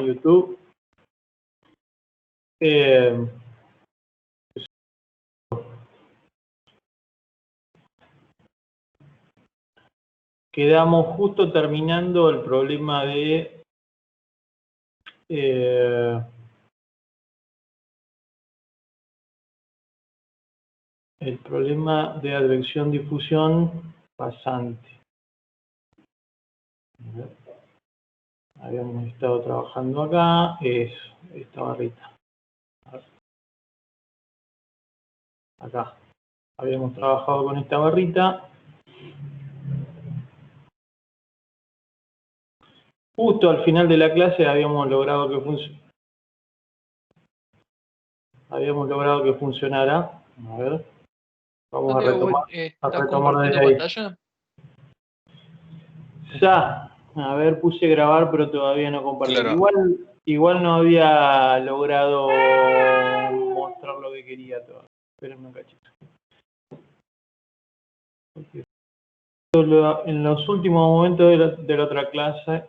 YouTube. Quedamos justo terminando el problema de advección difusión pasante. Habíamos estado trabajando acá, esta barrita. Acá. Habíamos trabajado con esta barrita. Justo al final de la clase habíamos logrado que funcionara. A ver. Vamos a retomar. ¿Estás compartiendo pantalla? Ya. A ver, puse grabar, pero todavía no compartí. Claro. Igual no había logrado mostrar lo que quería todavía. Espérenme un cachito. En los últimos momentos de la otra clase.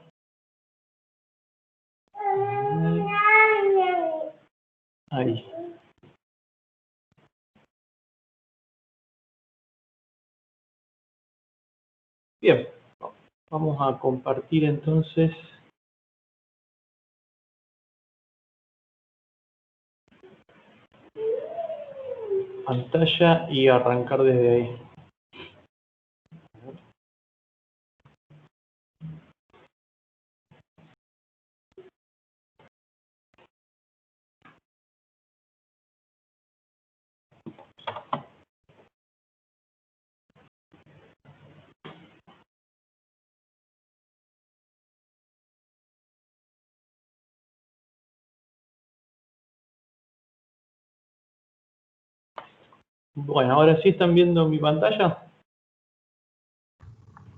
Ahí. Bien. Vamos a compartir entonces. Pantalla y arrancar desde ahí. Bueno, ahora sí están viendo mi pantalla.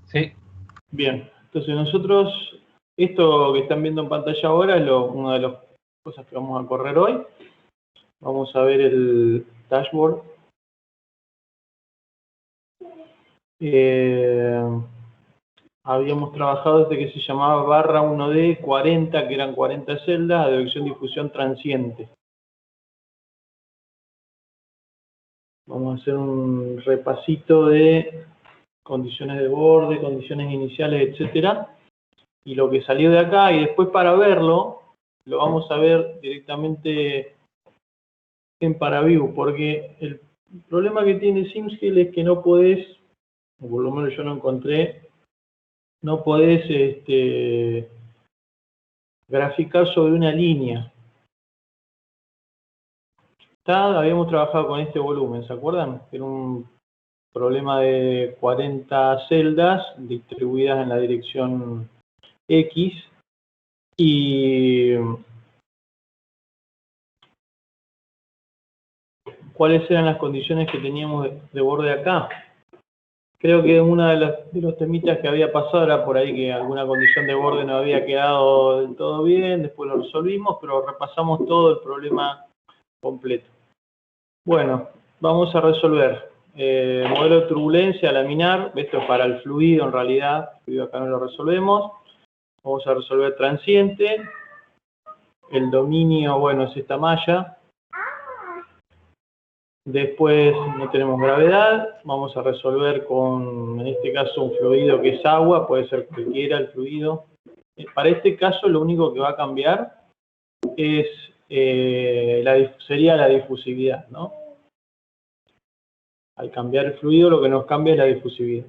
Sí. Bien, entonces nosotros, esto que están viendo en pantalla ahora es una de las cosas que vamos a correr hoy. Vamos a ver el dashboard. Habíamos trabajado desde que se llamaba barra 1D 40, que eran 40 celdas, advección difusión transiente. Vamos a hacer un repasito de condiciones de borde, condiciones iniciales, etcétera. Y lo que salió de acá, y después para verlo, lo vamos a ver directamente en ParaView, porque el problema que tiene SimScale es que no podés, o por lo menos yo no encontré, no podés graficar sobre una línea. Habíamos trabajado con este volumen, ¿se acuerdan? Era un problema de 40 celdas distribuidas en la dirección X y ¿cuáles eran las condiciones que teníamos de borde acá? Creo que una de los temitas que había pasado era por ahí que alguna condición de borde no había quedado del todo bien, después lo resolvimos, pero repasamos todo el problema completo. Bueno, vamos a resolver modelo de turbulencia laminar, esto es para el fluido en realidad, el fluido acá no lo resolvemos. Vamos a resolver transiente, el dominio, bueno, es esta malla. Después no tenemos gravedad, vamos a resolver con, en este caso, un fluido que es agua, puede ser cualquiera el fluido. Para este caso lo único que va a cambiar es, sería la difusividad, ¿no? Al cambiar el fluido lo que nos cambia es la difusividad.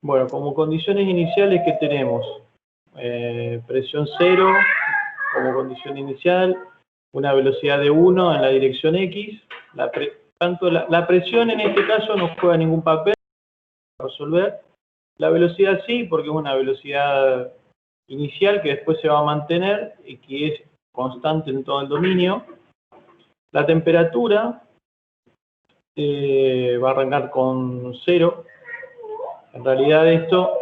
Bueno, como condiciones iniciales que tenemos, presión 0 como condición inicial, una velocidad de 1 en la dirección X, tanto la presión en este caso no juega ningún papel para resolver. La velocidad sí, porque es una velocidad inicial que después se va a mantener y que es constante en todo el dominio. La temperatura va a arrancar con 0. En realidad esto,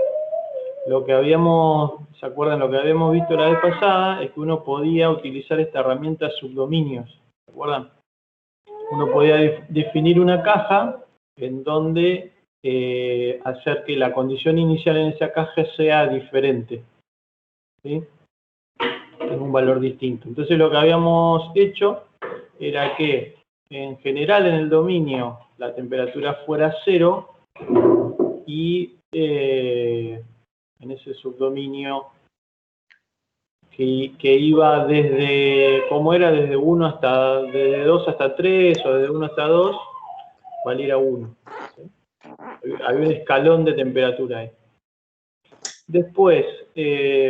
lo que habíamos, ¿se acuerdan? Lo que habíamos visto la vez pasada es que uno podía utilizar esta herramienta subdominios, ¿se acuerdan? Uno podía definir una caja en donde hacer que la condición inicial en esa caja sea diferente. ¿Sí? En un valor distinto. Entonces lo que habíamos hecho era que en general en el dominio la temperatura fuera 0 y en ese subdominio que iba desde, ¿cómo era? Desde 1 hasta, desde 2 hasta 3 o desde 1 hasta 2, valiera 1. ¿Sí? Había un escalón de temperatura ahí. Después,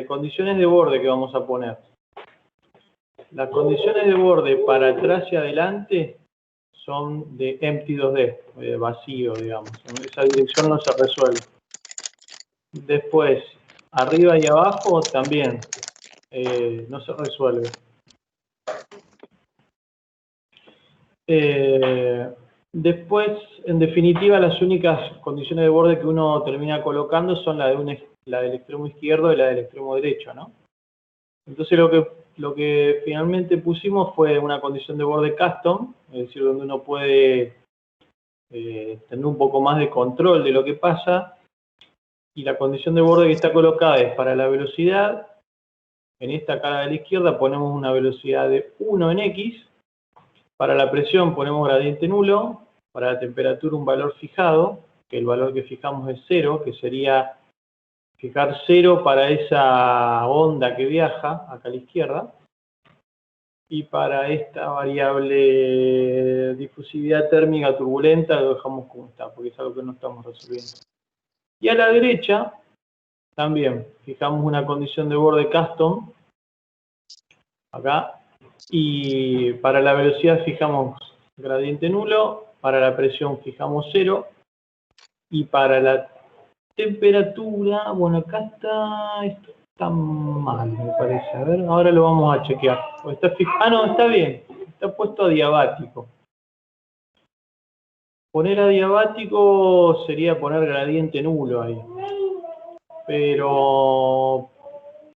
condiciones de borde que vamos a poner. Las condiciones de borde para atrás y adelante son de empty 2D, vacío, digamos. En esa dirección no se resuelve. Después, arriba y abajo también no se resuelve. Después, en definitiva, las únicas condiciones de borde que uno termina colocando son la del extremo izquierdo y la del extremo derecho, ¿no? Entonces lo que finalmente pusimos fue una condición de borde custom, es decir, donde uno puede tener un poco más de control de lo que pasa, y la condición de borde que está colocada es para la velocidad. En esta cara de la izquierda ponemos una velocidad de 1 en X, para la presión ponemos gradiente nulo, para la temperatura un valor fijado, que el valor que fijamos es 0, que sería fijar 0 para esa onda que viaja acá a la izquierda, y para esta variable difusividad térmica turbulenta lo dejamos como está, porque es algo que no estamos resolviendo. Y a la derecha también fijamos una condición de borde custom, acá, y para la velocidad fijamos gradiente nulo, para la presión fijamos 0, y para la temperatura, bueno, acá esto está mal, me parece. A ver, ahora lo vamos a chequear. No, está bien, está puesto adiabático. Poner adiabático sería poner gradiente nulo ahí. Pero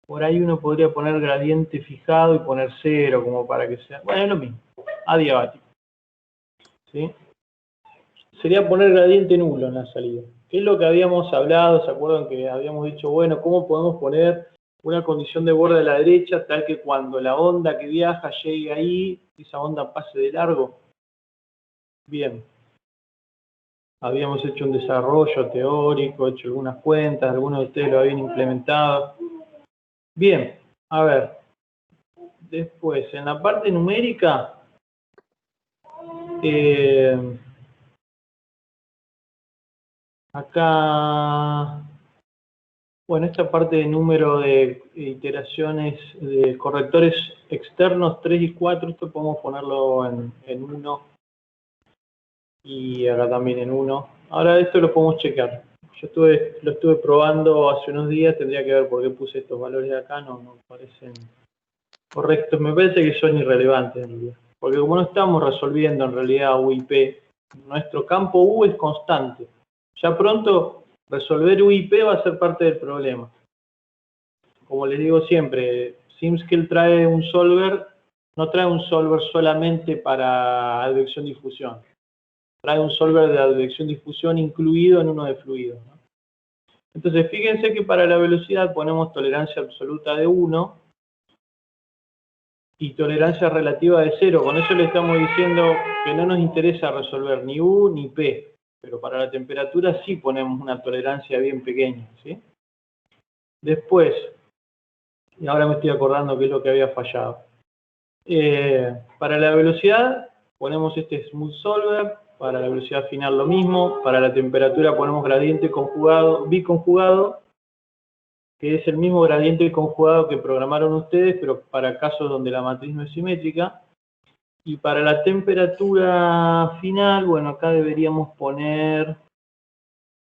por ahí uno podría poner gradiente fijado y poner 0 como para que sea... Bueno, es lo mismo, adiabático. ¿Sí? Sería poner gradiente nulo en la salida. ¿Qué es lo que habíamos hablado? ¿Se acuerdan que habíamos dicho, bueno, cómo podemos poner una condición de borde a la derecha tal que cuando la onda que viaja llegue ahí, esa onda pase de largo? Bien. Habíamos hecho un desarrollo teórico, hecho algunas cuentas, algunos de ustedes lo habían implementado. Bien, a ver. Después, en la parte numérica, acá, bueno, esta parte de número de iteraciones de correctores externos 3 y 4, esto podemos ponerlo en 1 y acá también en 1. Ahora esto lo podemos checar. Yo lo estuve probando hace unos días, tendría que ver por qué puse estos valores de acá, no parecen correctos, me parece que son irrelevantes en realidad. Porque como no estamos resolviendo en realidad UIP, nuestro campo U es constante. Ya pronto resolver UIP va a ser parte del problema. Como les digo siempre, SimScale trae un solver, no trae un solver solamente para advección-difusión. Trae un solver de advección-difusión incluido en uno de fluidos, ¿no? Entonces, fíjense que para la velocidad ponemos tolerancia absoluta de 1 y tolerancia relativa de 0. Con eso le estamos diciendo que no nos interesa resolver ni U ni P, pero para la temperatura sí ponemos una tolerancia bien pequeña, ¿sí? Después, y ahora me estoy acordando qué es lo que había fallado. Para la velocidad ponemos este smooth solver, para la velocidad final lo mismo, para la temperatura ponemos gradiente conjugado, biconjugado, que es el mismo gradiente conjugado que programaron ustedes, pero para casos donde la matriz no es simétrica. Y para la temperatura final, bueno, acá deberíamos poner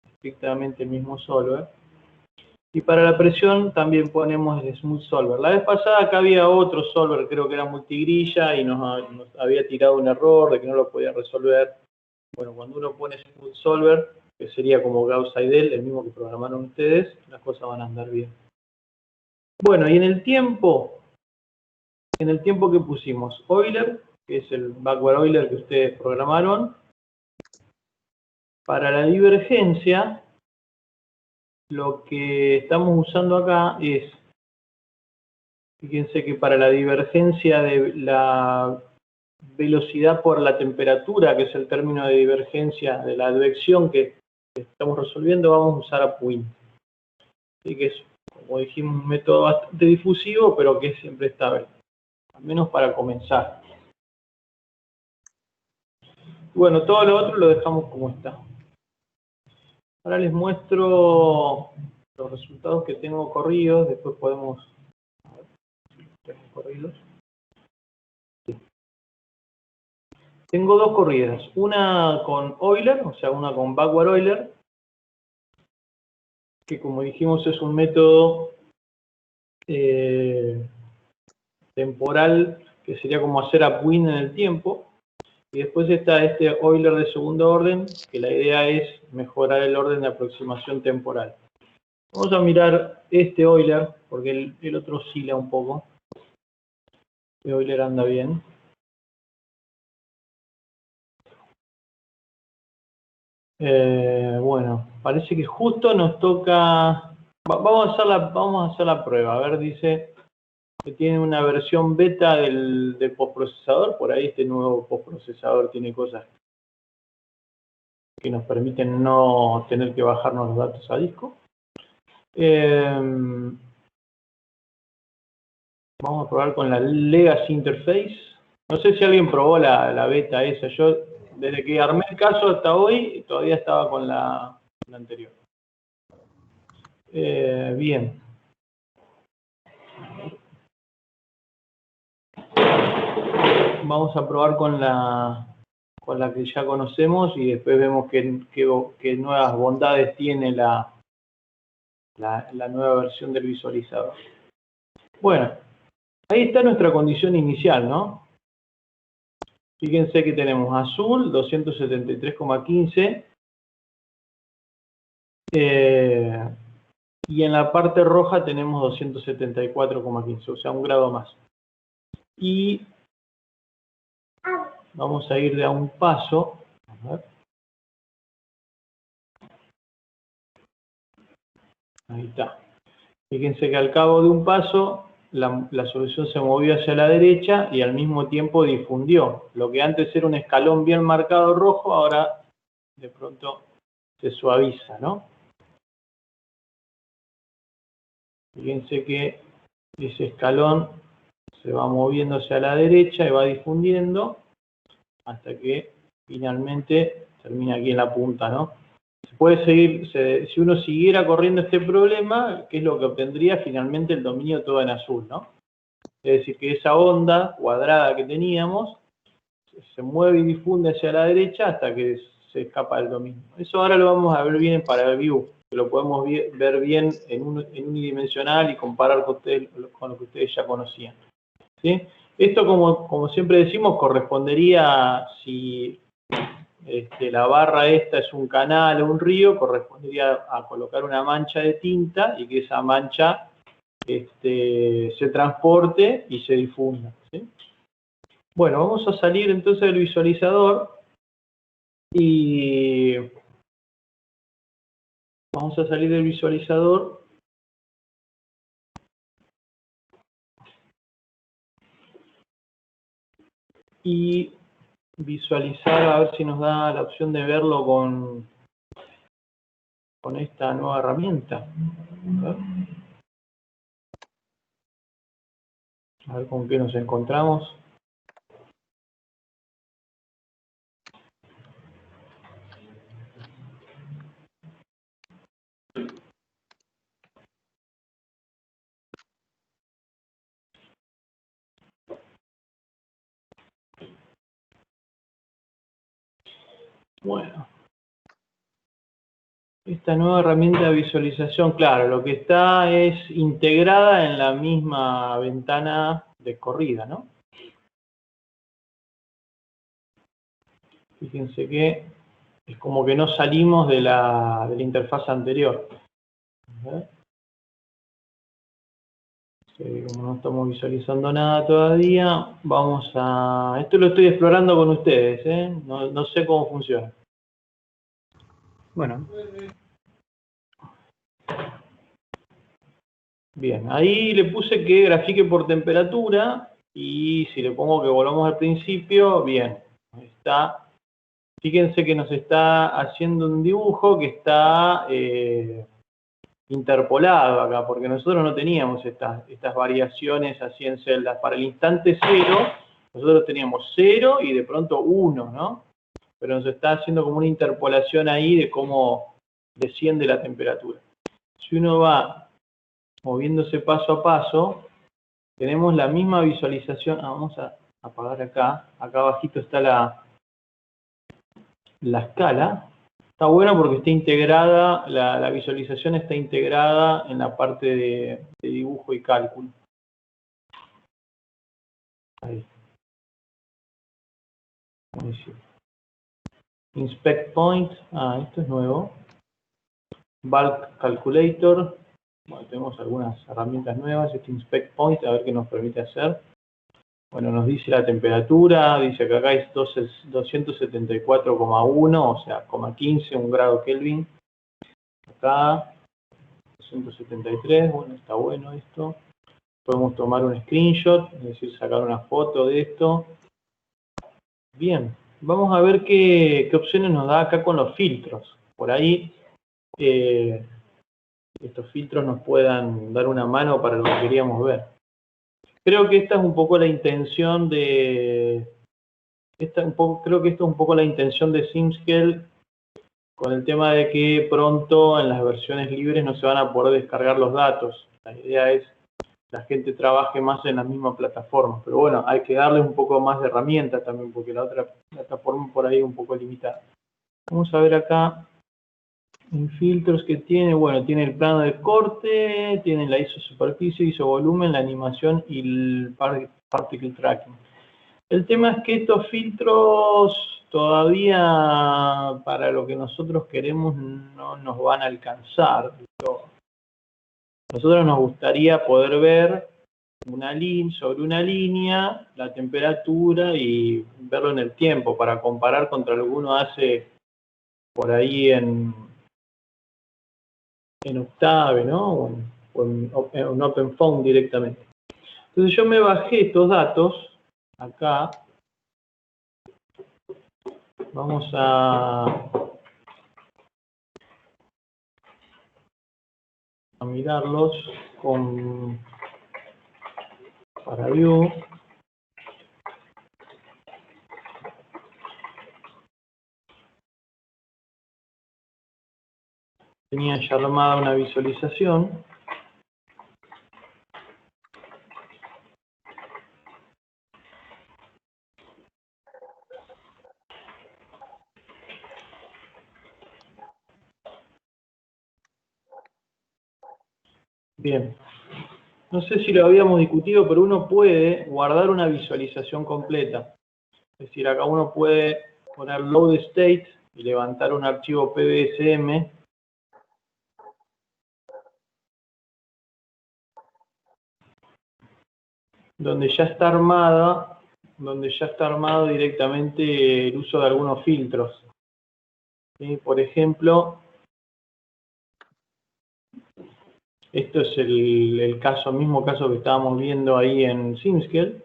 estrictamente el mismo solver. Y para la presión también ponemos el smooth solver. La vez pasada acá había otro solver, creo que era multigrilla, y nos había tirado un error de que no lo podía resolver. Bueno, cuando uno pone smooth solver, que sería como Gauss-Seidel, el mismo que programaron ustedes, las cosas van a andar bien. Bueno, y en el tiempo que pusimos Euler, que es el backward Euler que ustedes programaron, para la divergencia, lo que estamos usando acá es Fíjense que para la divergencia de la velocidad por la temperatura, que es el término de divergencia de la advección que estamos resolviendo, vamos a usar Apuin. Así que es, como dijimos, un método bastante difusivo, pero que es siempre estable, al menos para comenzar. Bueno, todo lo otro lo dejamos como está. Ahora les muestro los resultados que tengo corridos, después podemos... A ver, tengo corridos. Sí. Tengo dos corridas, una con Euler, o sea, una con backward Euler, que como dijimos es un método temporal, que sería como hacer Apuin en el tiempo. Y después está este Euler de segundo orden, que la idea es mejorar el orden de aproximación temporal. Vamos a mirar este Euler, porque el otro oscila un poco. Este Euler anda bien. Bueno, parece que justo nos toca... Vamos a hacer la prueba. A ver, dice que tiene una versión beta del postprocesador. Por ahí este nuevo postprocesador tiene cosas que nos permiten no tener que bajarnos los datos a disco. Vamos a probar con la Legacy Interface. No sé si alguien probó la beta esa. Yo, desde que armé el caso hasta hoy, todavía estaba con la anterior. Bien. Vamos a probar con la que ya conocemos y después vemos qué nuevas bondades tiene la nueva versión del visualizador. Bueno, ahí está nuestra condición inicial, ¿no? Fíjense que tenemos azul, 273,15. Y en la parte roja tenemos 274,15, o sea, un grado más. Y vamos a ir de a un paso. A ver. Ahí está. Fíjense que al cabo de un paso, la solución se movió hacia la derecha y al mismo tiempo difundió. Lo que antes era un escalón bien marcado rojo, ahora de pronto se suaviza, ¿no? Fíjense que ese escalón se va moviendo hacia la derecha y va difundiendo hasta que finalmente termina aquí en la punta, ¿no? Se puede seguir, si uno siguiera corriendo este problema, ¿qué es lo que obtendría? Finalmente el dominio todo en azul, ¿no? Es decir, que esa onda cuadrada que teníamos se mueve y difunde hacia la derecha hasta que se escapa del dominio. Eso ahora lo vamos a ver bien en ParaView, que lo podemos ver bien en unidimensional y comparar con lo que ustedes ya conocían. ¿Sí? Esto, como siempre decimos, correspondería, si la barra esta es un canal o un río, correspondería a colocar una mancha de tinta y que esa mancha se transporte y se difunda. ¿Sí? Bueno, vamos a salir entonces del visualizador y vamos a salir del visualizador y visualizar, a ver si nos da la opción de verlo con esta nueva herramienta. A ver con qué nos encontramos. Bueno, esta nueva herramienta de visualización, claro, lo que está es integrada en la misma ventana de corrida, ¿no? Fíjense que es como que no salimos de la interfaz anterior. Como no estamos visualizando nada todavía, vamos a... Esto lo estoy explorando con ustedes, ¿eh? No sé cómo funciona. Bueno. Bien, ahí le puse que grafique por temperatura y si le pongo que volvamos al principio, bien, está. Fíjense que nos está haciendo un dibujo que está interpolado acá, porque nosotros no teníamos estas variaciones así en celdas. Para el instante 0, nosotros teníamos 0 y de pronto 1, ¿no? Pero nos está haciendo como una interpolación ahí de cómo desciende la temperatura. Si uno va moviéndose paso a paso, tenemos la misma visualización. Vamos a apagar acá. Acá abajito está la escala. Está bueno porque está integrada, la visualización está integrada en la parte de dibujo y cálculo. Ahí. Inspect Point. Esto es nuevo. Bulk Calculator. Bueno, tenemos algunas herramientas nuevas. Este Inspect Point, a ver qué nos permite hacer. Bueno, nos dice la temperatura, dice que acá es 274,1, o sea, 0,15, 1 grado Kelvin. Acá, 273, bueno, está bueno esto. Podemos tomar un screenshot, es decir, sacar una foto de esto. Bien, vamos a ver qué opciones nos da acá con los filtros. Por ahí, estos filtros nos puedan dar una mano para lo que queríamos ver. Creo que esta es un poco la intención de... creo que esto es un poco la intención de SimScale con el tema de que pronto en las versiones libres no se van a poder descargar los datos. La idea es que la gente trabaje más en la misma plataforma. Pero bueno, hay que darle un poco más de herramientas también, porque la otra plataforma por ahí es un poco limitada. Vamos a ver acá en filtros que tiene. Bueno, tiene el plano de corte, tiene la ISO superficie, ISO volumen, la animación y el particle tracking. El tema es que estos filtros todavía para lo que nosotros queremos no nos van a alcanzar. Nosotros nos gustaría poder ver sobre una línea la temperatura y verlo en el tiempo para comparar contra lo que uno hace por ahí en Octave, ¿no? O en OpenFOAM directamente. Entonces yo me bajé estos datos acá. Vamos a mirarlos con ParaView. Tenía ya armada una visualización. Bien. No sé si lo habíamos discutido, pero uno puede guardar una visualización completa. Es decir, acá uno puede poner load state y levantar un archivo PBSM. Donde ya está armado directamente el uso de algunos filtros. ¿Sí? Por ejemplo, esto es el mismo caso que estábamos viendo ahí en SimScale,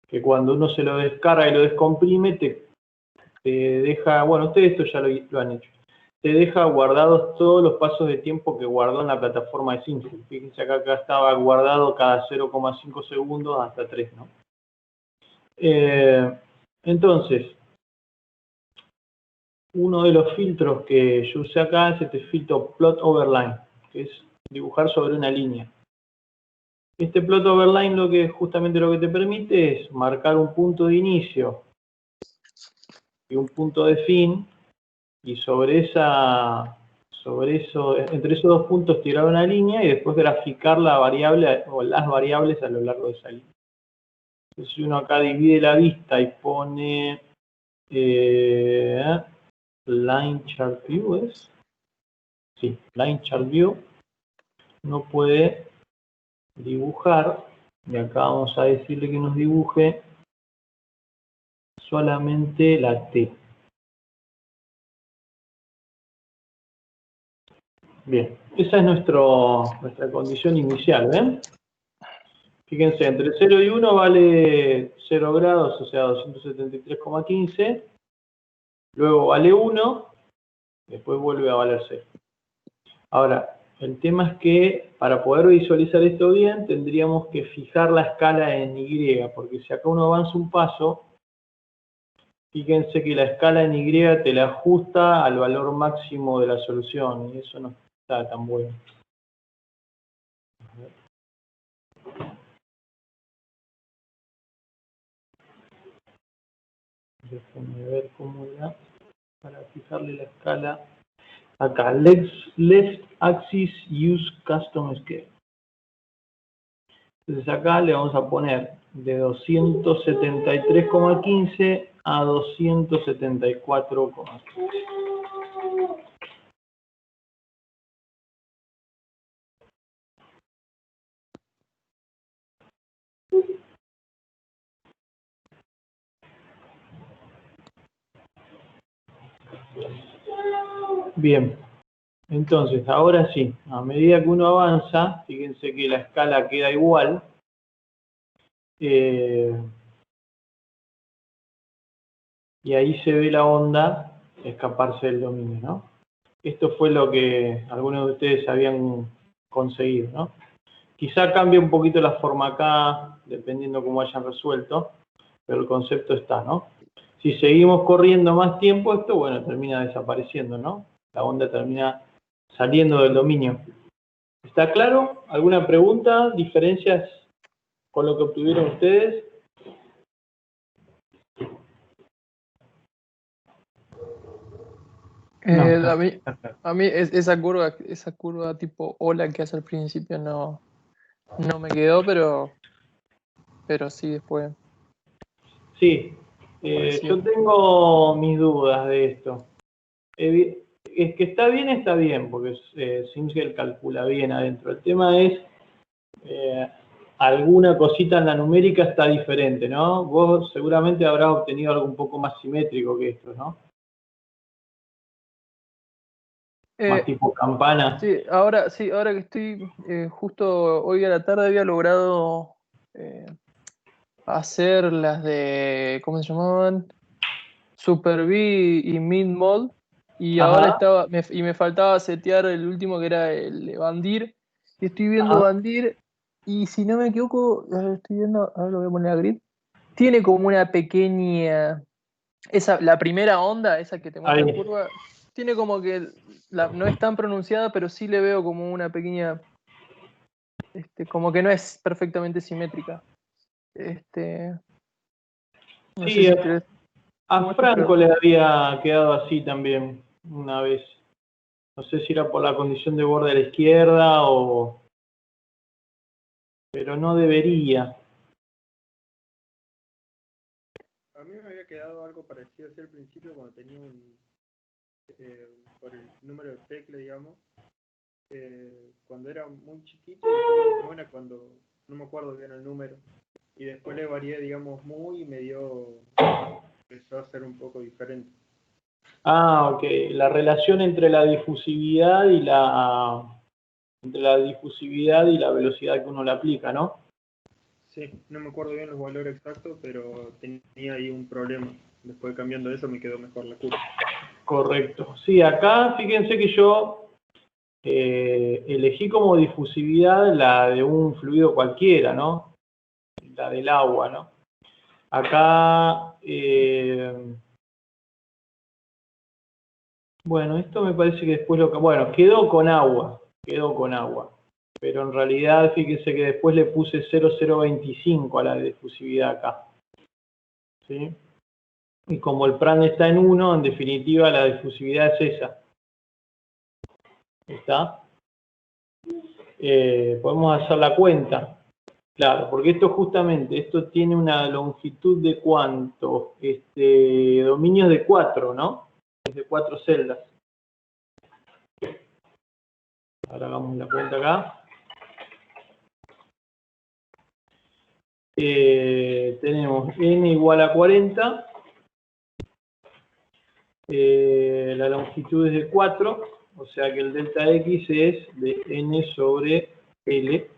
que cuando uno se lo descarga y lo descomprime, te deja, bueno, ustedes esto ya lo han hecho, te deja guardados todos los pasos de tiempo que guardó en la plataforma de SimScale. Fíjense acá estaba guardado cada 0,5 segundos hasta 3, ¿no? Entonces, uno de los filtros que yo usé acá es este filtro Plot Overline, que es dibujar sobre una línea. Este Plot Overline justamente lo que te permite es marcar un punto de inicio y un punto de fin, y entre esos dos puntos tirar una línea y después graficar la variable o las variables a lo largo de esa línea. Entonces, si uno acá divide la vista y pone Line Chart View, ¿es? Sí, Line Chart View, uno puede dibujar, y acá vamos a decirle que nos dibuje solamente la T. Bien, esa es nuestra condición inicial, ¿ven? Fíjense, entre 0 y 1 vale 0 grados, o sea, 273,15. Luego vale 1, después vuelve a valer 0. Ahora, el tema es que para poder visualizar esto bien, tendríamos que fijar la escala en Y, porque si acá uno avanza un paso, fíjense que la escala en Y te la ajusta al valor máximo de la solución, y eso no está tan bueno. Déjenme ver cómo era para fijarle la escala. Acá, left axis use custom scale. Entonces acá le vamos a poner de 273,15 a 274,15. Bien, entonces ahora sí, a medida que uno avanza, fíjense que la escala queda igual. Y ahí se ve la onda escaparse del dominio, ¿no? Esto fue lo que algunos de ustedes habían conseguido, ¿no? Quizá cambie un poquito la forma acá, dependiendo cómo hayan resuelto, pero el concepto está, ¿no? Si seguimos corriendo más tiempo, esto, bueno, termina desapareciendo, ¿no? La onda termina saliendo del dominio. ¿Está claro? ¿Alguna pregunta? ¿Diferencias con lo que obtuvieron ustedes? No, A mí esa curva tipo ola que hace al principio no me quedó, pero sí después sí, pareció. yo tengo mis dudas de esto. Es que está bien, porque Singer calcula bien adentro. El tema es, alguna cosita en la numérica está diferente, ¿no? Vos seguramente habrás obtenido algo un poco más simétrico que esto, ¿no? Más tipo campana. Sí, ahora que estoy justo hoy a la tarde había logrado hacer las de, ¿cómo se llamaban? Super V y Mid Mod. Y ahora Ajá, me faltaba setear el último que era el de Bandir. Y estoy viendo ajá. Bandir. Y si no me equivoco, a ver, estoy viendo, ahora lo voy a poner a grid. Tiene como una pequeña. La primera onda, esa que te muestra la Ahí. curva, tiene como que no es tan pronunciada, pero sí le veo como una pequeña. Como que no es perfectamente simétrica. No sé Sí, si querés. a Franco le había quedado así también una vez. No sé si era por la condición de borde a la izquierda o... pero no debería. A mí me había quedado algo parecido así al principio cuando tenía por el número de tecla, digamos, cuando era muy chiquito, y bueno, cuando no me acuerdo bien el número, y después le varié, digamos, muy y empezó a ser un poco diferente. Ah, ok. La relación entre la difusividad y la velocidad que uno le aplica, ¿no? Sí, no me acuerdo bien los valores exactos, pero tenía ahí un problema. Después cambiando eso me quedó mejor la curva. Correcto. Sí, acá fíjense que yo elegí como difusividad la de un fluido cualquiera, ¿no? La del agua, ¿no? Acá, bueno, esto me parece que después bueno, quedó con agua, pero en realidad fíjense que después le puse 0,025 a la difusividad acá, ¿sí? Y como el PRAN está en 1, en definitiva la difusividad es esa. ¿Está? Podemos hacer la cuenta. Claro, porque esto tiene una longitud de ¿cuánto? Dominios de 4, ¿no? Es de 4 celdas. Ahora hagamos la cuenta acá. Tenemos n igual a 40. La longitud es de 4. O sea que el delta X es de n sobre L.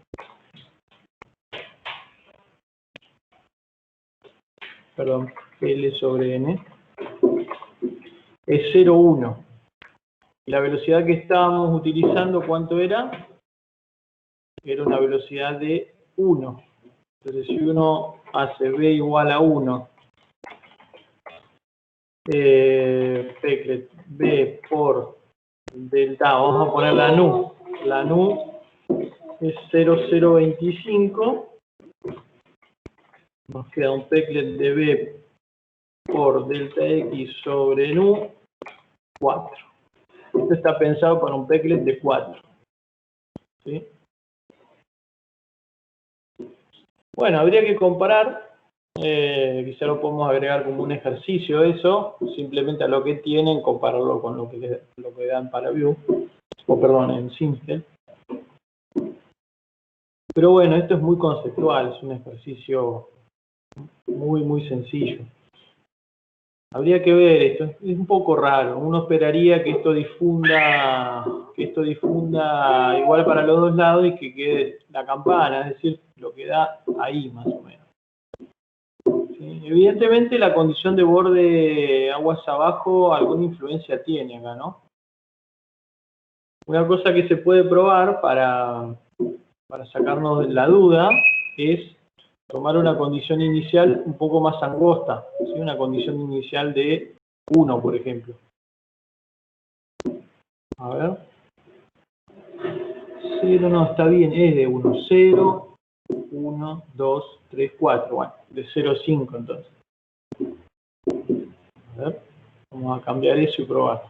Perdón, L sobre n. Es 0,1. Y la velocidad que estábamos utilizando, ¿cuánto era? Era una velocidad de 1. Entonces, si uno hace v igual a 1, Peclet v por delta, vamos a poner la nu. La nu es 0,025. Nos queda un Peclet de v por delta x sobre nu, 4. Esto está pensado para un Peclet de 4. ¿Sí? Bueno, habría que comparar, quizá lo podemos agregar como un ejercicio eso, simplemente a lo que tienen, compararlo con lo que dan para Vue, o perdón, en Simple. Pero bueno, esto es muy conceptual, es un ejercicio muy sencillo. Habría que ver esto, es un poco raro, uno esperaría que esto difunda igual para los dos lados y que quede la campana, es decir, lo que da ahí más o menos. ¿Sí? Evidentemente la condición de borde aguas abajo alguna influencia tiene acá, ¿no? Una cosa que se puede probar para sacarnos la duda es tomar una condición inicial un poco más angosta, ¿sí? Una condición inicial de 1, por ejemplo. A ver. 0, no, está bien, es de 1. 0, 1, 2, 3, 4. Bueno, de 0,5 entonces. A ver, vamos a cambiar eso y probar.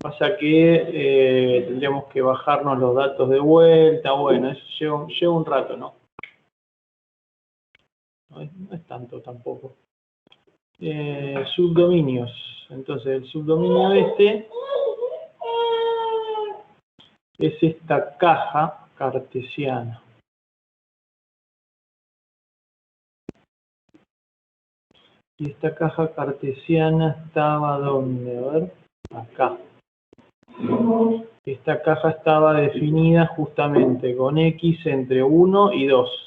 Pasa que tendríamos que bajarnos los datos de vuelta. Bueno, eso lleva un rato, ¿no? No es tanto tampoco. Subdominios. Entonces, el subdominio este es esta caja cartesiana. Y esta caja cartesiana estaba ¿dónde? A ver, acá. Esta caja estaba definida justamente con X entre 1 y 2.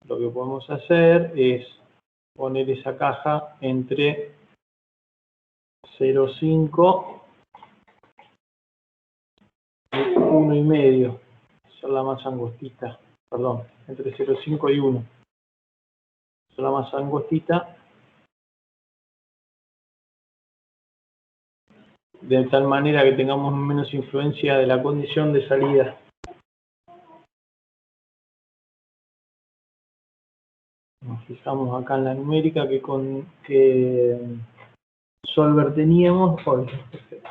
Lo que podemos hacer es poner esa caja entre 0,5 y 1,5. Esa es la más angostita. Perdón, entre 0,5 y 1. Esa es la más angostita. De tal manera que tengamos menos influencia de la condición de salida. Nos fijamos acá en la numérica que solver teníamos. Perfecto.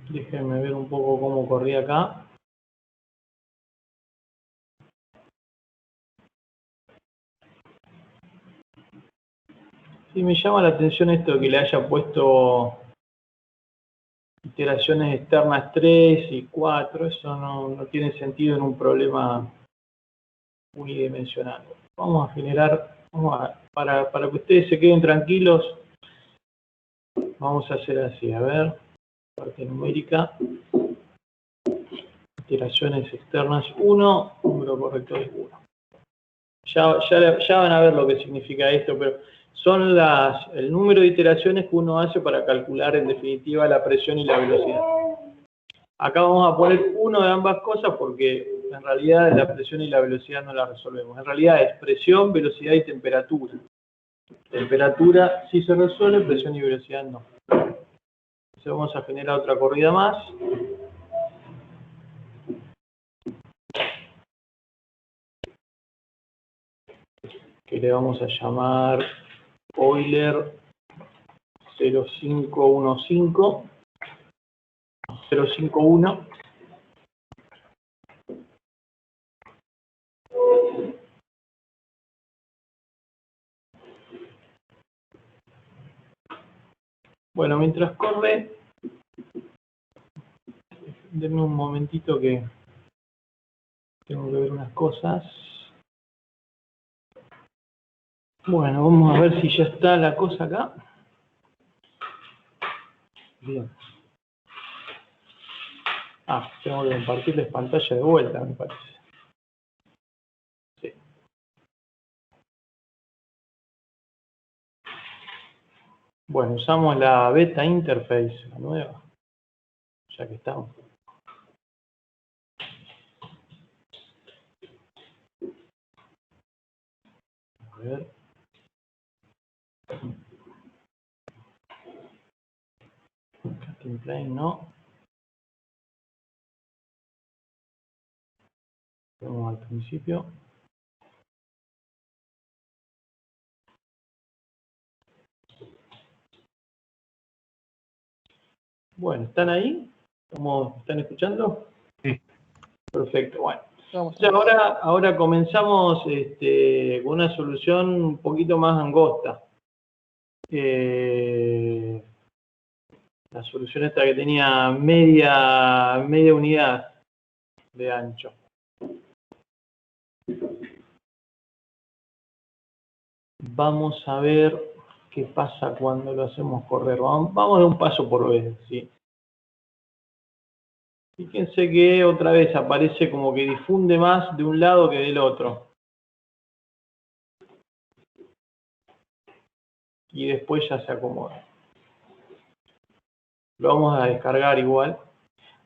Déjenme ver un poco cómo corría acá. Sí, me llama la atención esto de que le haya puesto iteraciones externas 3 y 4. Eso no tiene sentido en un problema unidimensional. Vamos a generar, para que ustedes se queden tranquilos, vamos a hacer así. A ver, parte numérica. Iteraciones externas 1, número correcto es 1. Ya van a ver lo que significa esto, pero son el número de iteraciones que uno hace para calcular en definitiva la presión y la velocidad. Acá vamos a poner 1 de ambas cosas porque en realidad la presión y la velocidad no la resolvemos. En realidad es presión, velocidad y temperatura. Temperatura sí se resuelve, presión y velocidad no. Entonces vamos a generar otra corrida más. Que le vamos a llamar Euler 0515, 051. Bueno, mientras corre, denme un momentito que tengo que ver unas cosas. Bueno, vamos a ver si ya está la cosa acá. Bien. Ah, tengo que compartirles pantalla de vuelta, me parece. Sí. Bueno, usamos la beta interface, la nueva, ya que estamos. A ver. Casting plane no. Vamos al principio. Bueno, ¿están ahí? ¿Están escuchando? Sí. Perfecto, bueno. Vamos. Entonces ahora comenzamos con una solución un poquito más angosta. La solución esta que tenía media unidad de ancho. Vamos a ver qué pasa cuando lo hacemos correr. Vamos de un paso por vez, ¿sí? Fíjense que otra vez aparece como que difunde más de un lado que del otro. Y después ya se acomoda. Lo vamos a descargar igual.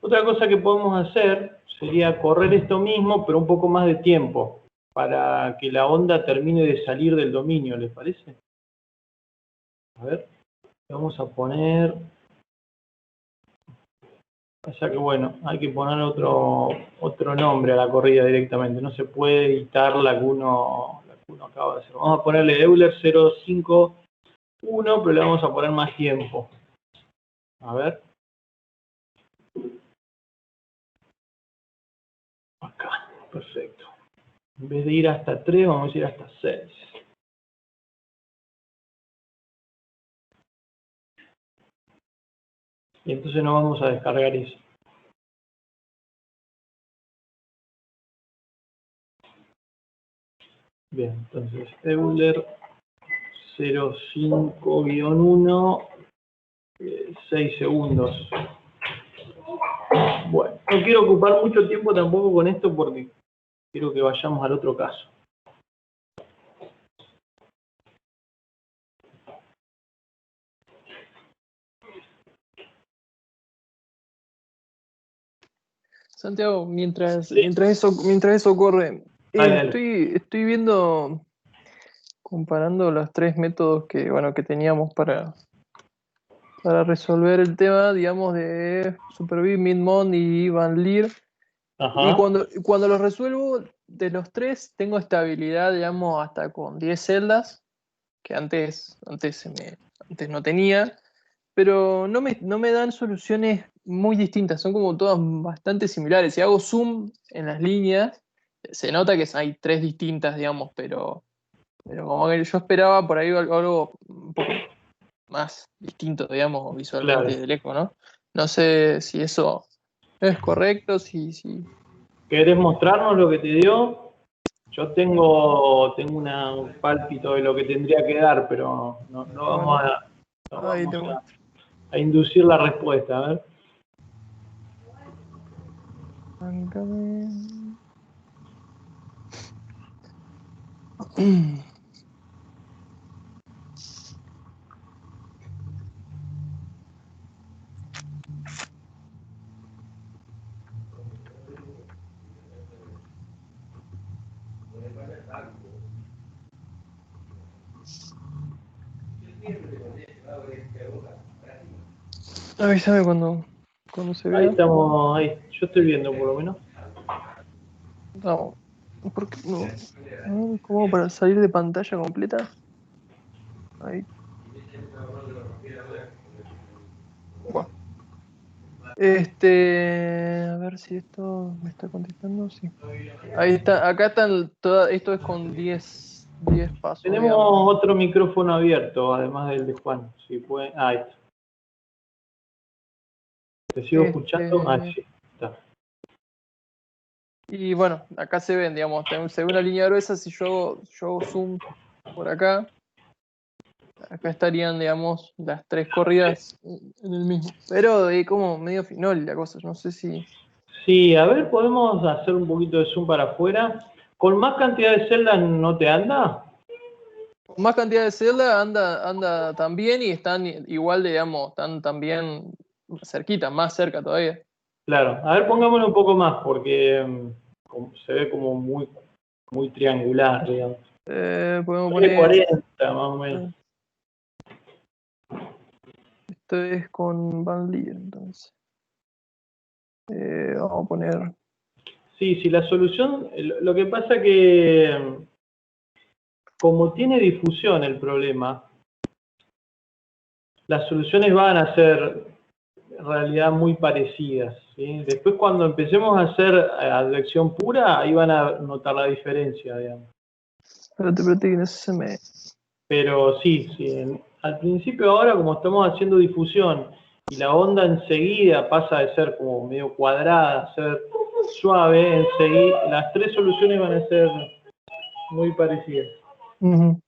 Otra cosa que podemos hacer sería correr esto mismo, pero un poco más de tiempo, para que la onda termine de salir del dominio, ¿les parece? A ver, vamos a poner... Pasa que bueno, hay que poner otro nombre a la corrida directamente, no se puede editar la que uno acaba de hacer. Vamos a ponerle Euler 051, pero le vamos a poner más tiempo. A ver. Acá, perfecto. En vez de ir hasta 3, vamos a ir hasta 6. Y entonces no vamos a descargar eso. Bien, entonces Euler 05-1, 6 segundos. Bueno, no quiero ocupar mucho tiempo tampoco con esto porque quiero que vayamos al otro caso. Santiago, mientras Sí. eso ocurre, Dale. estoy viendo, comparando los tres métodos que teníamos para resolver el tema, digamos, de Superbit, Minmon y Van Leer. Y Ajá. cuando los resuelvo, de los tres, tengo estabilidad, digamos, hasta con 10 celdas, que antes no tenía, pero no me dan soluciones muy distintas, son como todas bastante similares. Si hago zoom en las líneas, se nota que hay tres distintas, digamos, pero como que yo esperaba por ahí algo un poco más distinto, digamos, visualmente Claro. del eco, ¿no? No sé si eso es correcto, si... ¿Querés mostrarnos lo que te dio? Yo tengo un pálpito de lo que tendría que dar, pero no Bueno, ahí te vamos muestro. a inducir la respuesta. A ver. Arráncame. Avísame cuando se Ahí vea. estamos, ahí. Yo estoy viendo por lo menos. Vamos. ¿Por qué no? A ver, ¿cómo para salir de pantalla completa? Ahí. Bueno. A ver si esto me está contestando. Sí. Ahí está. Acá están todas. Esto es con 10 pasos, Tenemos digamos. otro micrófono abierto, además del de Juan. Si puede... ahí está. ¿Te sigo escuchando? Ah, sí. Está. Y bueno, acá se ven, digamos, se ve una línea gruesa. Si yo hago zoom por acá. Acá estarían, digamos, las 3 corridas en el mismo. Pero es como medio finol la cosa. No sé si. Sí, a ver, podemos hacer un poquito de zoom para afuera. ¿Con más cantidad de celdas no te anda? Con más cantidad de celda anda también y están igual, digamos, están también cerquita, más cerca todavía. Claro, a ver, pongámoslo un poco más, porque se ve como muy triangular, digamos. Podemos De poner. 40, más o menos. Esto es con Van Leer, entonces. Vamos a poner. Sí, sí, la solución, lo que pasa que como tiene difusión el problema, las soluciones van a ser en realidad muy parecidas, ¿sí? Después cuando empecemos a hacer advección pura, ahí van a notar la diferencia, digamos. Espérate que no se me. Pero sí, al principio ahora como estamos haciendo difusión y la onda enseguida pasa de ser como medio cuadrada a ser suave, enseguida las 3 soluciones van a ser muy parecidas. Uh-huh.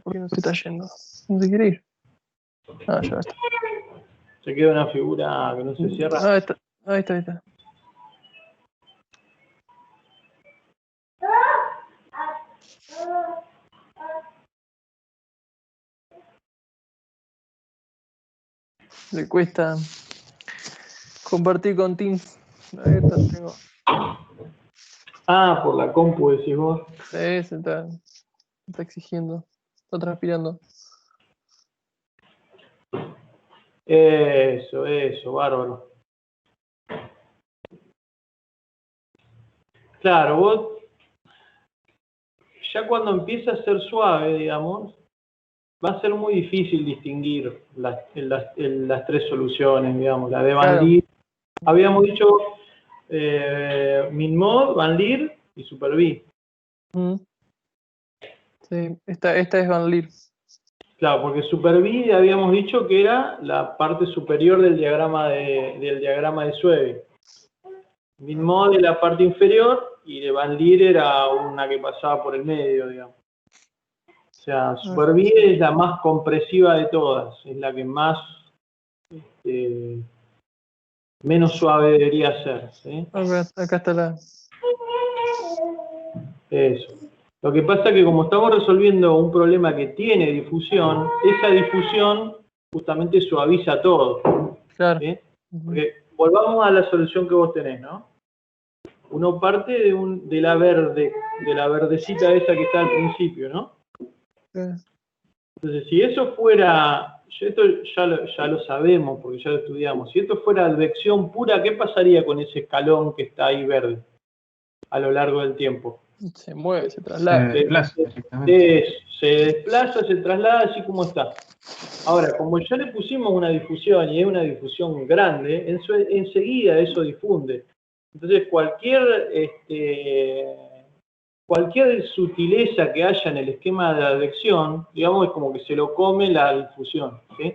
¿Por qué no se está yendo? ¿No se quiere ir? Ah, ya está. Se queda una figura que no se cierra. Ahí está. Ahí está, ahí está. Le cuesta compartir con Teams. Ahí está, tengo. Ah, por la compu decís vos. Sí, se está exigiendo. Está transpirando. Eso, bárbaro. Claro, vos ya cuando empieza a ser suave, digamos, va a ser muy difícil distinguir las 3 soluciones, digamos, la de Van Claro. Leer. Habíamos dicho Minmod, Van Leer y Super-V. Sí, esta es Van Leer. Claro, porque Super-V habíamos dicho que era la parte superior del diagrama de Suevi. Minmod es la parte inferior y de Van Leer era una que pasaba por el medio, digamos. O sea, Super-V es la más compresiva de todas, es la que más menos suave debería ser, ¿sí? Acá está la. Eso. Lo que pasa es que como estamos resolviendo un problema que tiene difusión, esa difusión justamente suaviza todo. Claro. ¿Sí? Porque volvamos a la solución que vos tenés, ¿no? Uno parte de la verdecita esa que está al principio, ¿no? Entonces, si eso fuera, esto ya lo sabemos porque ya lo estudiamos, si esto fuera advección pura, ¿qué pasaría con ese escalón que está ahí verde a lo largo del tiempo? Se mueve, se traslada. Se desplaza, se traslada así como está. Ahora, como ya le pusimos una difusión y es una difusión grande, enseguida eso difunde. Entonces, cualquier sutileza que haya en el esquema de advección, digamos, es como que se lo come la difusión, ¿sí?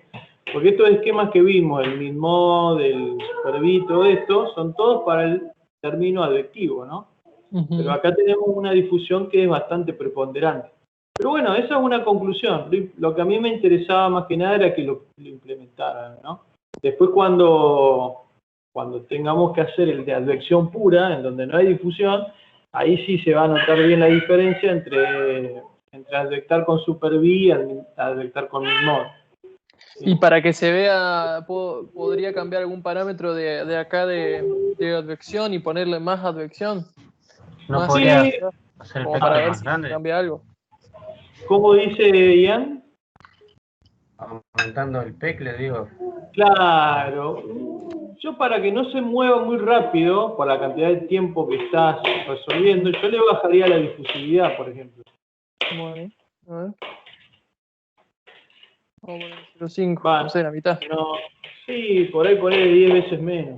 Porque estos esquemas que vimos, el Minmod, el Super-V, todo esto, son todos para el término advectivo, ¿no? Pero acá tenemos una difusión que es bastante preponderante. Pero bueno, esa es una conclusión. Lo que a mí me interesaba más que nada era que lo implementaran, ¿no? Después cuando tengamos que hacer el de advección pura, en donde no hay difusión, ahí sí se va a notar bien la diferencia entre advectar con Super-V y advectar con Minmod. Y para que se vea, podría cambiar algún parámetro de acá de advección y ponerle más advección. ¿No más podría Sí, hacer el como para espectro ver más si grande? cambia algo. ¿cómo dice Ian? Aumentando el PEC, le digo. Claro. Yo para que no se mueva muy rápido, por la cantidad de tiempo que estás resolviendo, yo le bajaría la difusividad, por ejemplo. Bueno, a ver. Vamos a poner 0.5, Va, no sé, la mitad. no, sí, por ahí poner 10 veces menos.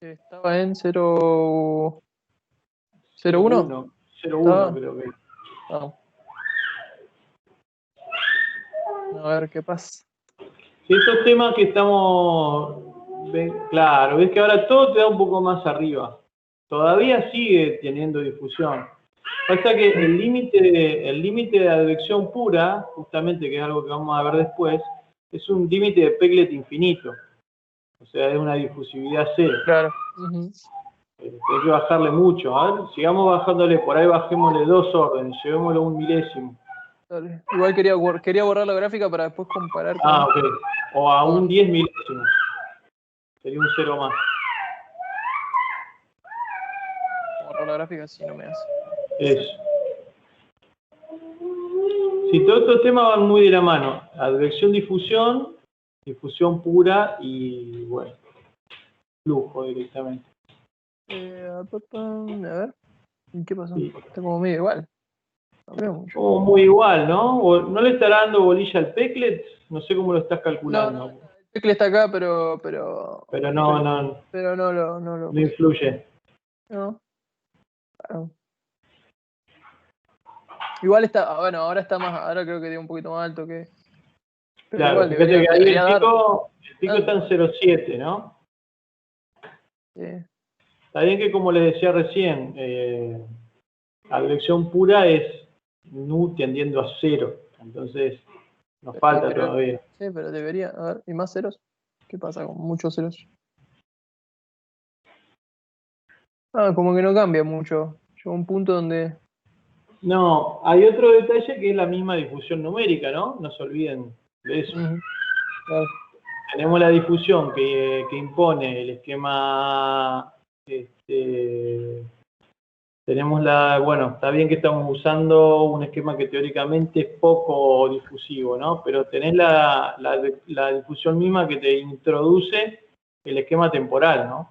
Estaba en 0.1. 0,1 Estaba. creo que. Ah. A ver qué pasa. Si estos temas que estamos, claro, ves que ahora todo te da un poco más arriba. Todavía sigue teniendo difusión. Pasa que el límite de advección pura, justamente que es algo que vamos a ver después, es un límite de Peclet infinito. O sea, es una difusividad cero. Claro. Hay que bajarle mucho. A ver, sigamos bajándole, por ahí bajémosle 2 órdenes, llevémoslo a 1 milésimo. Dale. Igual quería borrar la gráfica para después comparar con... Ok. O a un 10 milésimos. Sería un 0 más. Borrar la gráfica si no me hace. Eso. Si todos estos temas van muy de la mano. Advección, difusión pura y, bueno, flujo directamente. A ver. ¿Qué pasó? Sí. Está como medio igual. No veo mucho. Como muy igual, ¿no? ¿No le estará dando bolilla al Peclet? No sé cómo lo estás calculando. No, el Tecle está acá, pero no lo influye. no. Claro. Igual está, bueno, ahora creo que dio un poquito más alto que. Pero Claro, igual fíjate que ahí debería el pico está en 0,7, ¿no? Sí. Está bien que, como les decía recién, advección pura es nu tendiendo a 0. Entonces, nos falta todavía. Sí, pero debería. A ver, ¿y más ceros? ¿Qué pasa con muchos ceros? Como que no cambia mucho. Llegó a un punto donde. No, hay otro detalle que es la misma difusión numérica, ¿no? No se olviden de eso. Claro. Tenemos la difusión que impone el esquema. Tenemos bueno, está bien que estamos usando un esquema que teóricamente es poco difusivo, ¿no? Pero tenés la difusión misma que te introduce el esquema temporal, ¿no?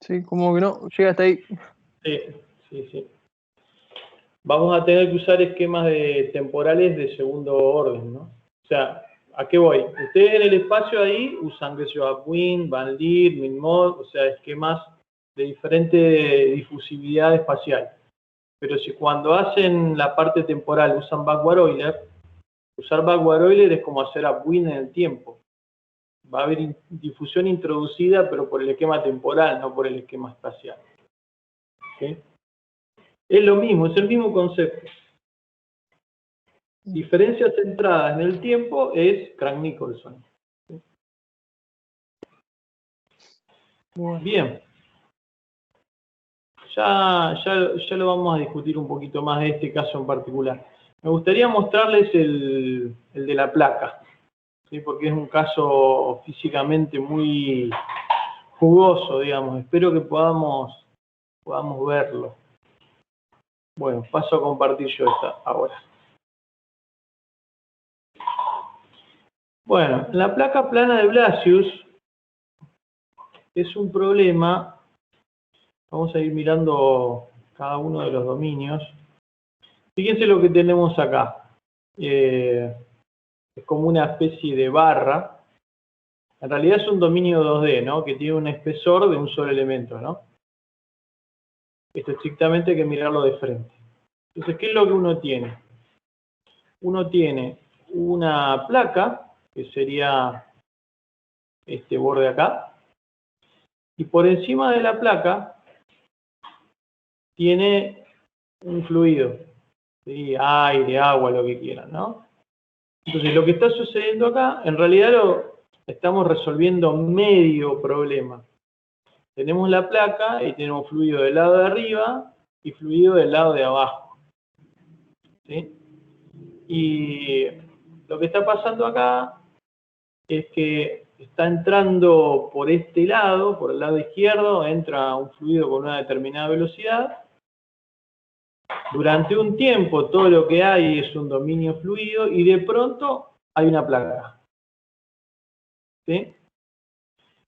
Sí, como que no, llega hasta ahí. Sí. Vamos a tener que usar esquemas temporales de segundo orden, ¿no? O sea, ¿a qué voy? Ustedes en el espacio ahí usan, qué sé yo, Upwind, Van Leer, Minmod, o sea, esquemas de diferente difusividad espacial. Pero si cuando hacen la parte temporal usan backward Euler, usar backward Euler es como hacer Upwind en el tiempo. Va a haber difusión introducida, pero por el esquema temporal, no por el esquema espacial. ¿Sí? Es lo mismo, es el mismo concepto. Diferencias centradas en el tiempo es Crank-Nicolson. ¿Sí? Bien. Ya lo vamos a discutir un poquito más de este caso en particular. Me gustaría mostrarles el de la placa, ¿sí? Porque es un caso físicamente muy jugoso, digamos. Espero que podamos verlo. Bueno, paso a compartir yo esta ahora. Bueno, la placa plana de Blasius es un problema. Vamos a ir mirando cada uno de los dominios. Fíjense lo que tenemos acá. Es como una especie de barra. En realidad es un dominio 2D, ¿no? Que tiene un espesor de un solo elemento, ¿no? Esto estrictamente hay que mirarlo de frente. Entonces, ¿qué es lo que uno tiene? Uno tiene una placa, que sería este borde acá, y por encima de la placa tiene un fluido, ¿sí? Aire, agua, lo que quieran, ¿no? Entonces, lo que está sucediendo acá, en realidad estamos resolviendo medio problema. Tenemos la placa y tenemos fluido del lado de arriba y fluido del lado de abajo. ¿Sí? Y lo que está pasando acá es que está entrando por este lado, por el lado izquierdo, entra un fluido con una determinada velocidad. Durante un tiempo todo lo que hay es un dominio fluido y de pronto hay una placa. ¿Sí?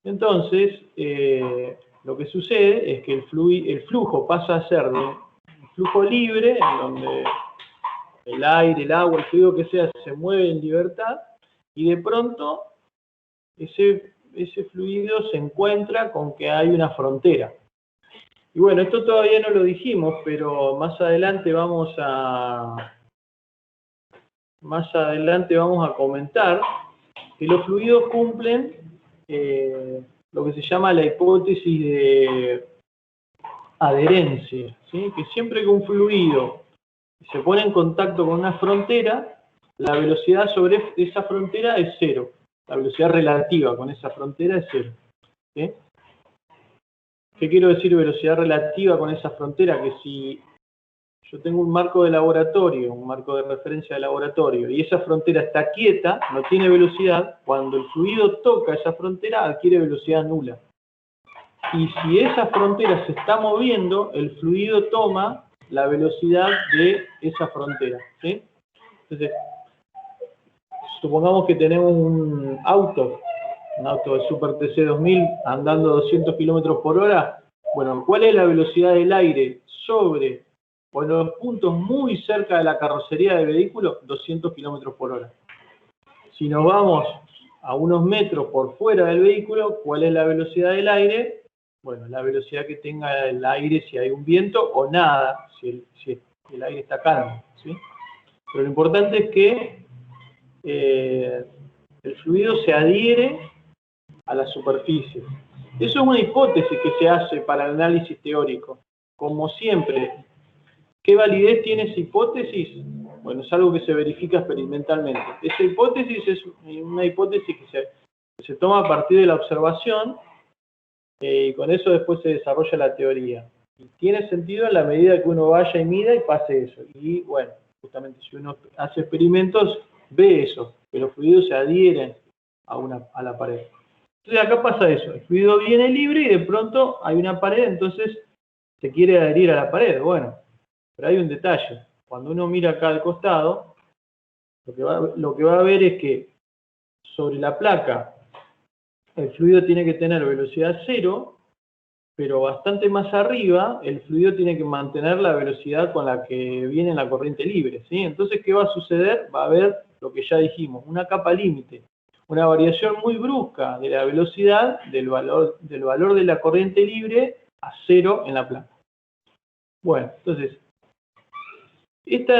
Entonces, lo que sucede es que el flujo pasa a ser de un flujo libre, en donde el aire, el agua, el fluido que sea, se mueve en libertad, y de pronto ese fluido se encuentra con que hay una frontera. Y bueno, esto todavía no lo dijimos, pero más adelante vamos a más adelante vamos a comentar que los fluidos cumplen lo que se llama la hipótesis de adherencia, ¿sí? Que siempre que un fluido se pone en contacto con una frontera, la velocidad sobre esa frontera es cero. La velocidad relativa con esa frontera es cero. ¿Sí? ¿Qué quiero decir velocidad relativa con esa frontera? Que si yo tengo un marco de laboratorio, un marco de referencia de laboratorio, y esa frontera está quieta, no tiene velocidad, cuando el fluido toca esa frontera adquiere velocidad nula. Y si esa frontera se está moviendo, el fluido toma la velocidad de esa frontera. ¿Sí? Entonces, supongamos que tenemos un auto de Super TC 2000 andando 200 km por hora. Bueno, ¿cuál es la velocidad del aire sobre, o en los puntos muy cerca de la carrocería del vehículo? 200 km por hora. Si nos vamos a unos metros por fuera del vehículo, ¿cuál es la velocidad del aire? Bueno, la velocidad que tenga el aire si hay un viento o nada, si el aire está calmo, ¿sí? Pero lo importante es que el fluido se adhiere a la superficie. Eso es una hipótesis que se hace para el análisis teórico. Como siempre, ¿qué validez tiene esa hipótesis? Bueno, es algo que se verifica experimentalmente. Esa hipótesis es una hipótesis que se toma a partir de la observación y con eso después se desarrolla la teoría. Y tiene sentido en la medida que uno vaya y mida y pase eso. Y bueno, justamente si uno hace experimentos, ve eso, que los fluidos se adhieren a la pared. Entonces acá pasa eso, el fluido viene libre y de pronto hay una pared, entonces se quiere adherir a la pared. Bueno, pero hay un detalle. Cuando uno mira acá al costado, lo que va a ver es que sobre la placa el fluido tiene que tener velocidad cero, pero bastante más arriba el fluido tiene que mantener la velocidad con la que viene la corriente libre, ¿sí? Entonces, ¿qué va a suceder? Va a haber lo que ya dijimos, una capa límite, una variación muy brusca de la velocidad del valor de la corriente libre a cero en la placa. Bueno, entonces, este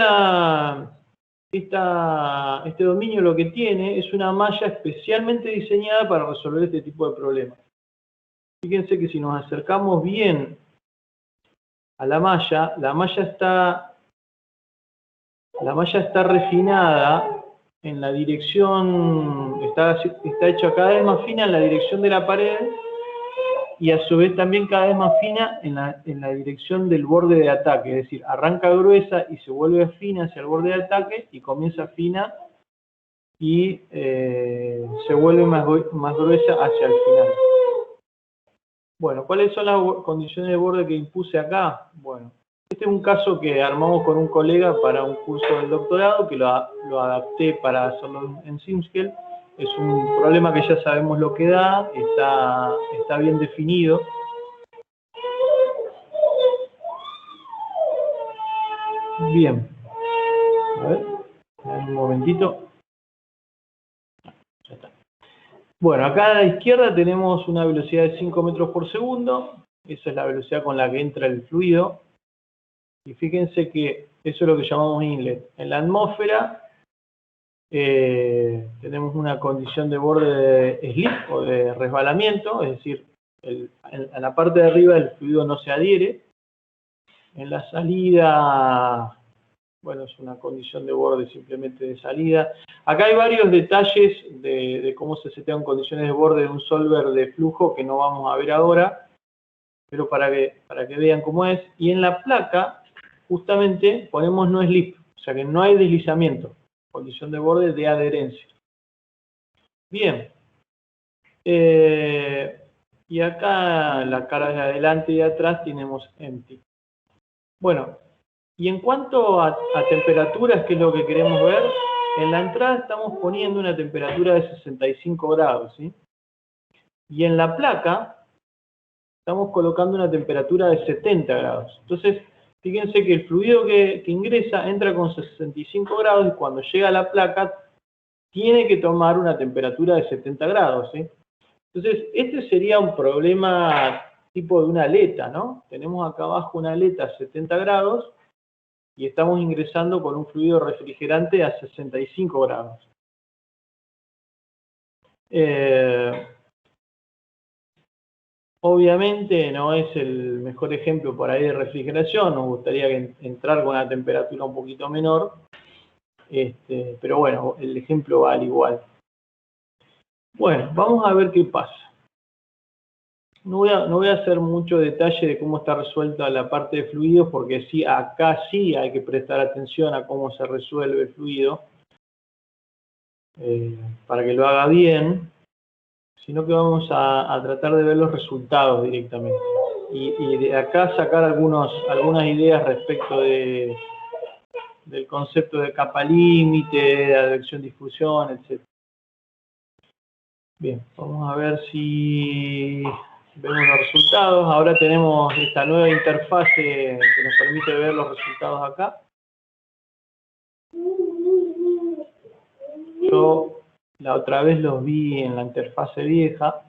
dominio lo que tiene es una malla especialmente diseñada para resolver este tipo de problemas. Fíjense que si nos acercamos bien a la malla está refinada en la dirección, está hecha cada vez más fina en la dirección de la pared y a su vez también cada vez más fina en la dirección del borde de ataque, es decir, arranca gruesa y se vuelve fina hacia el borde de ataque y comienza fina y se vuelve más gruesa hacia el final. Bueno, ¿cuáles son las condiciones de borde que impuse acá? Bueno, este es un caso que armamos con un colega para un curso del doctorado, que lo adapté para hacerlo en SimScale. Es un problema que ya sabemos lo que da, está bien definido. Bien. A ver, un momentito. Ya está. Bueno, acá a la izquierda tenemos una velocidad de 5 metros por segundo. Esa es la velocidad con la que entra el fluido. Y fíjense que eso es lo que llamamos inlet. En la atmósfera tenemos una condición de borde de slip o de resbalamiento, es decir, en la parte de arriba el fluido no se adhiere. En la salida, bueno, es una condición de borde simplemente de salida. Acá hay varios detalles de cómo se setean condiciones de borde de un solver de flujo que no vamos a ver ahora, pero para que vean cómo es. Y en la placa, justamente, ponemos no slip, o sea que no hay deslizamiento. Condición de borde de adherencia. Bien. Y acá la cara de adelante y de atrás tenemos empty. Bueno, y en cuanto a temperaturas, ¿qué es lo que queremos ver? En la entrada estamos poniendo una temperatura de 65 grados, ¿sí? Y en la placa estamos colocando una temperatura de 70 grados. Entonces, fíjense que el fluido que ingresa entra con 65 grados y cuando llega a la placa tiene que tomar una temperatura de 70 grados, ¿sí? Entonces, este sería un problema tipo de una aleta, ¿no? Tenemos acá abajo una aleta a 70 grados y estamos ingresando con un fluido refrigerante a 65 grados. Obviamente no es el mejor ejemplo por ahí de refrigeración, nos gustaría entrar con una temperatura un poquito menor, pero bueno, el ejemplo vale igual. Bueno, vamos a ver qué pasa. No voy a hacer mucho detalle de cómo está resuelta la parte de fluidos, porque sí, acá sí hay que prestar atención a cómo se resuelve el fluido, para que lo haga bien, sino que vamos a tratar de ver los resultados directamente. Y de acá sacar algunas ideas respecto del concepto de capa límite, de advección-difusión, etc. Bien, vamos a ver si vemos los resultados. Ahora tenemos esta nueva interfase que nos permite ver los resultados acá. Yo la otra vez los vi en la interfase vieja.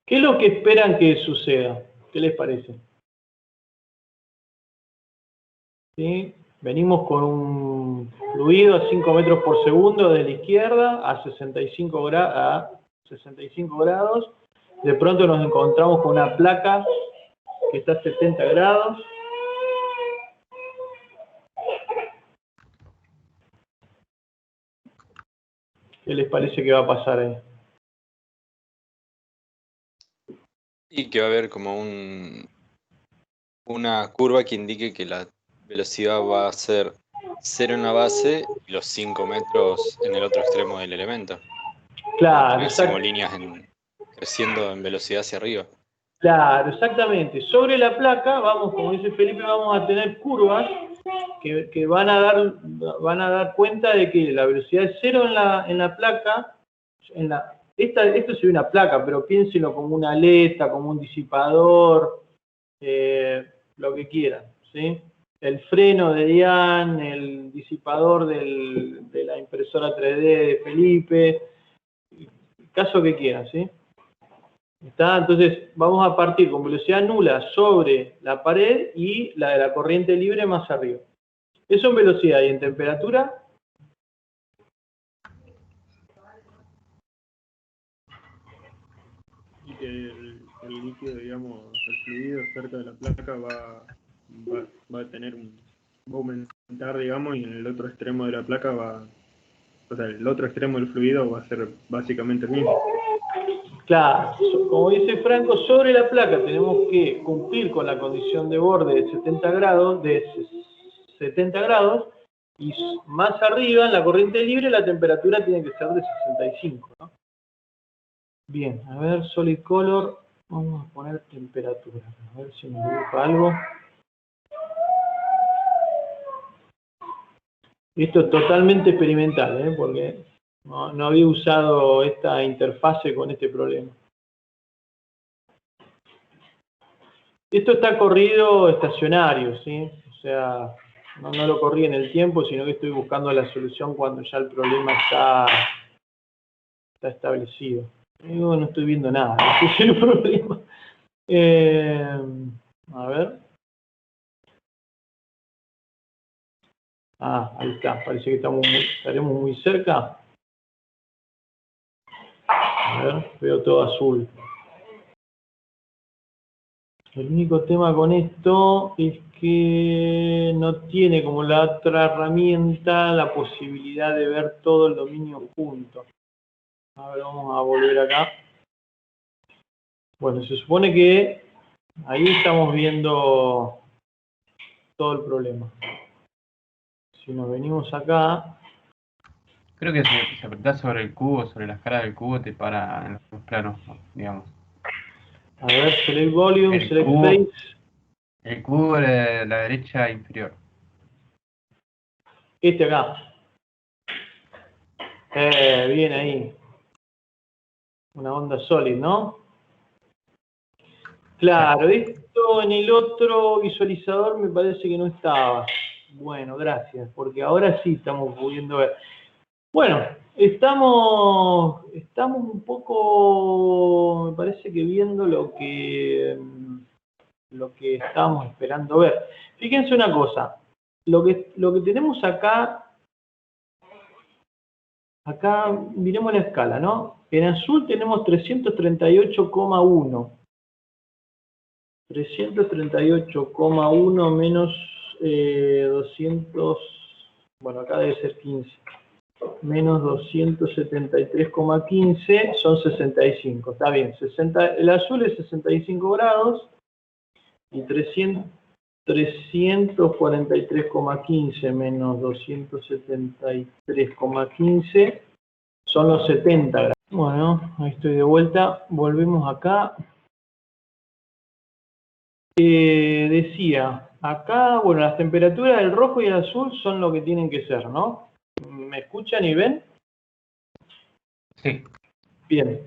¿Qué es lo que esperan que suceda? ¿Qué les parece? ¿Sí? Venimos con un fluido a 5 metros por segundo de la izquierda a 65 grados. De pronto nos encontramos con una placa que está a 70 grados. ¿Qué les parece que va a pasar ahí? Y que va a haber como una curva que indique que la velocidad va a ser 0 en la base y los 5 metros en el otro extremo del elemento. Claro, Así como líneas creciendo en velocidad hacia arriba. Claro, exactamente. Sobre la placa, vamos, como dice Felipe, vamos a tener curvas que van a dar cuenta de que la velocidad es 0 en la placa. Esto sería una placa, pero piénsenlo como una aleta, como un disipador, lo que quieran, ¿sí? El freno de Ian, el disipador de la impresora 3D de Felipe, el caso que quieran, ¿sí? ¿Está? Entonces vamos a partir con velocidad nula sobre la pared y la de la corriente libre más arriba. Eso en velocidad, y en temperatura. Y que el líquido, digamos, el fluido cerca de la placa va a aumentar, digamos, y en el otro extremo de la placa o sea, el otro extremo del fluido va a ser básicamente el mismo. Claro, como dice Franco, sobre la placa tenemos que cumplir con la condición de borde de 70 grados, y más arriba, en la corriente libre, la temperatura tiene que ser de 65, ¿no? Bien, a ver, solid color, vamos a poner temperatura, a ver si me dibuja algo. Esto es totalmente experimental, porque no había usado esta interfase con este problema. Esto está corrido estacionario, ¿sí? O sea, no lo corrí en el tiempo, sino que estoy buscando la solución cuando ya el problema está establecido. No estoy viendo nada, ese es el problema. A ver. Ah, ahí está, parece que estaremos muy cerca. A ver, veo todo azul. El único tema con esto es que no tiene como la otra herramienta la posibilidad de ver todo el dominio junto. A ver, vamos a volver acá. Bueno, se supone que ahí estamos viendo todo el problema. Si nos venimos acá... Creo que si apretás sobre el cubo, sobre la escala del cubo, te para en los planos, digamos. A ver, select volume, El select cubo. face. El cubo de la derecha inferior. Este acá. Bien ahí. Una onda sólida, ¿no? Claro, esto en el otro visualizador me parece que no estaba. Bueno, gracias, porque ahora sí estamos pudiendo ver. Bueno, estamos un poco, me parece que viendo lo que estábamos esperando ver. Fíjense una cosa, lo que tenemos acá miremos la escala, ¿no? En azul tenemos 338,1. 338,1 menos 200, bueno, acá debe ser 15. Menos 273,15 son 65. Está bien, el azul es 65 grados y 343,15 menos 273,15 son los 70 grados. Bueno, ahí estoy de vuelta. Volvemos acá. Decía, acá, bueno, las temperaturas del rojo y el azul son lo que tienen que ser, ¿no? ¿Me escuchan y ven? Sí. Bien.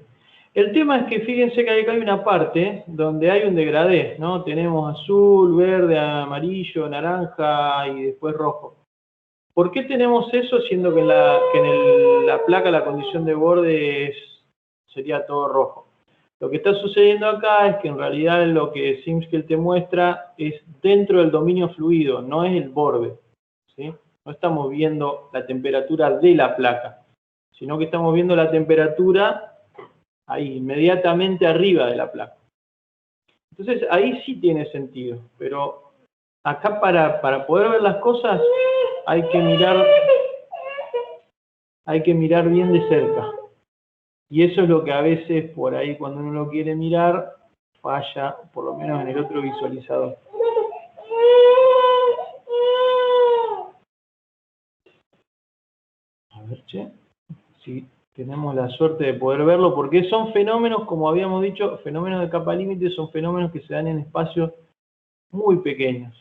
El tema es que fíjense que acá hay una parte donde hay un degradé, ¿no? Tenemos azul, verde, amarillo, naranja y después rojo. ¿Por qué tenemos eso siendo que en la placa la condición de borde sería todo rojo? Lo que está sucediendo acá es que en realidad lo que SimScale te muestra es dentro del dominio fluido, no es el borde, ¿sí? No estamos viendo la temperatura de la placa, sino que estamos viendo la temperatura ahí, inmediatamente arriba de la placa. Entonces ahí sí tiene sentido, pero acá para poder ver las cosas hay que mirar bien de cerca. Y eso es lo que a veces por ahí cuando uno lo quiere mirar falla, por lo menos en el otro visualizador. A ver, che, si tenemos la suerte de poder verlo, porque son fenómenos, como habíamos dicho, fenómenos de capa límite son fenómenos que se dan en espacios muy pequeños.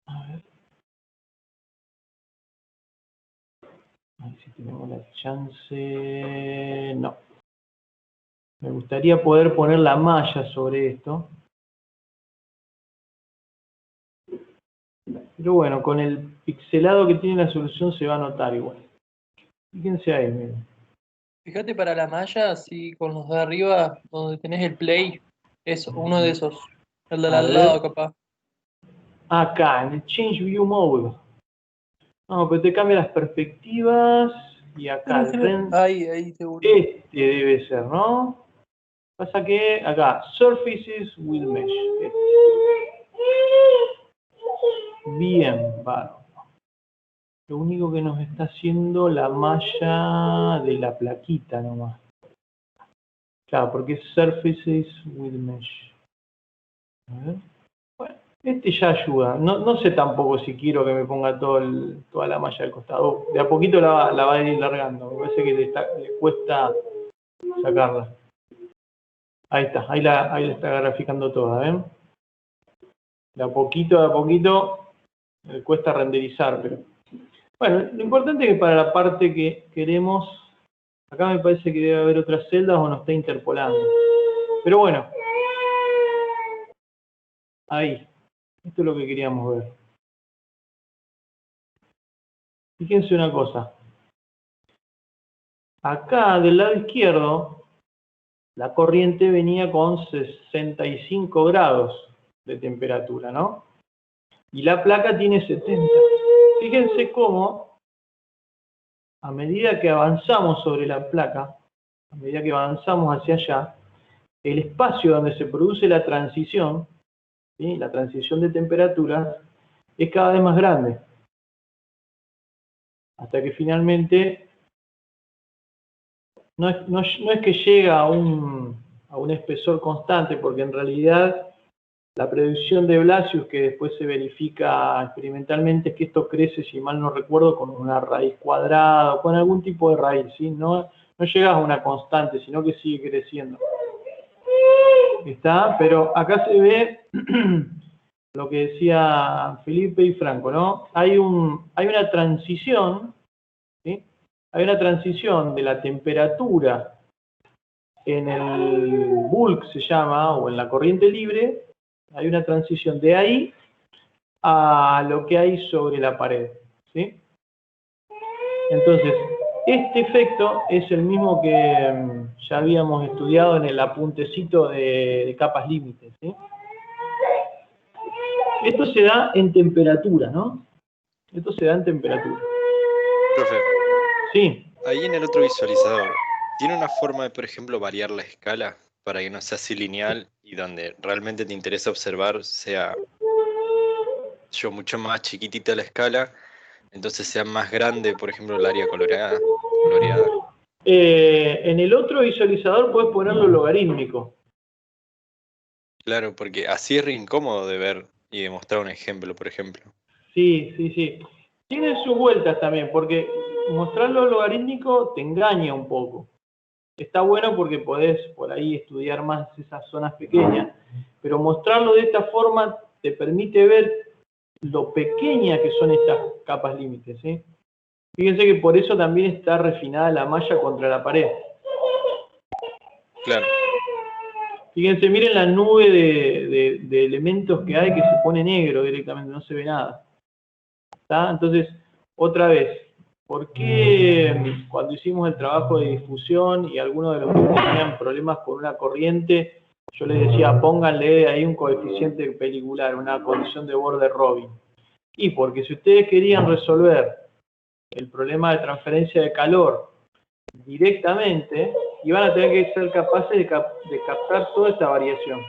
A ver. A ver si tenemos la chance. No. Me gustaría poder poner la malla sobre esto. Pero bueno, con el pixelado que tiene la solución se va a notar igual. Fíjense ahí, miren. Fíjate para la malla, así con los de arriba, donde tenés el play, es uno de esos. El del A al ver. lado, capaz. Acá, en el Change View Mode. No, pero te cambia las perspectivas. Y acá el render. Ahí seguro. Este debe ser, ¿no? Pasa que acá, Surfaces with Mesh. Bien, bárbaro. Lo único que nos está haciendo la malla de la plaquita nomás. Claro, porque es Surfaces with Mesh. A ver. Bueno, este ya ayuda. No sé tampoco si quiero que me ponga toda la malla del costado. De a poquito la va a ir largando. Me parece que le cuesta sacarla. Ahí está, ahí la está graficando toda, ¿ven? De a poquito le cuesta renderizar, pero... Bueno, lo importante es que para la parte que queremos, acá me parece que debe haber otras celdas o nos está interpolando. Pero bueno, ahí, esto es lo que queríamos ver. Fíjense una cosa. Acá del lado izquierdo, la corriente venía con 65 grados de temperatura, ¿no? Y la placa tiene 70. Fíjense cómo, a medida que avanzamos sobre la placa, a medida que avanzamos hacia allá, el espacio donde se produce la transición, ¿sí? La transición de temperatura, es cada vez más grande. Hasta que finalmente no es que llega a un espesor constante, porque en realidad la predicción de Blasius, que después se verifica experimentalmente, es que esto crece, si mal no recuerdo, con una raíz cuadrada o con algún tipo de raíz, ¿sí? No llega a una constante, sino que sigue creciendo. ¿Está? Pero acá se ve lo que decía Felipe y Franco, ¿no? Hay una transición, ¿sí? Hay una transición de la temperatura en el bulk, se llama, o en la corriente libre, hay una transición de ahí a lo que hay sobre la pared, ¿sí? Entonces, este efecto es el mismo que ya habíamos estudiado en el apuntecito de capas límites, ¿sí? Esto se da en temperatura, ¿no? Esto se da en temperatura. Profe, Sí. ahí en el otro visualizador, ¿tiene una forma de, por ejemplo, variar la escala para que no sea así lineal y donde realmente te interesa observar sea mucho más chiquitita la escala, entonces sea más grande, por ejemplo, el área coloreada? En el otro visualizador puedes ponerlo logarítmico. Claro, porque así es re incómodo de ver y demostrar un ejemplo, por ejemplo. Sí, sí, sí. Tiene sus vueltas también, porque mostrarlo logarítmico te engaña un poco. Está bueno porque podés por ahí estudiar más esas zonas pequeñas, pero mostrarlo de esta forma te permite ver lo pequeñas que son estas capas límites, ¿sí? Fíjense que por eso también está refinada la malla contra la pared. Claro. Fíjense, miren la nube de elementos que hay que se pone negro directamente, no se ve nada. ¿Está? Entonces, otra vez, ¿por qué cuando hicimos el trabajo de difusión y algunos de los que tenían problemas con una corriente, yo les decía, pónganle ahí un coeficiente pelicular, una condición de borde Robin? Y porque si ustedes querían resolver el problema de transferencia de calor directamente, iban a tener que ser capaces de captar toda esta variación.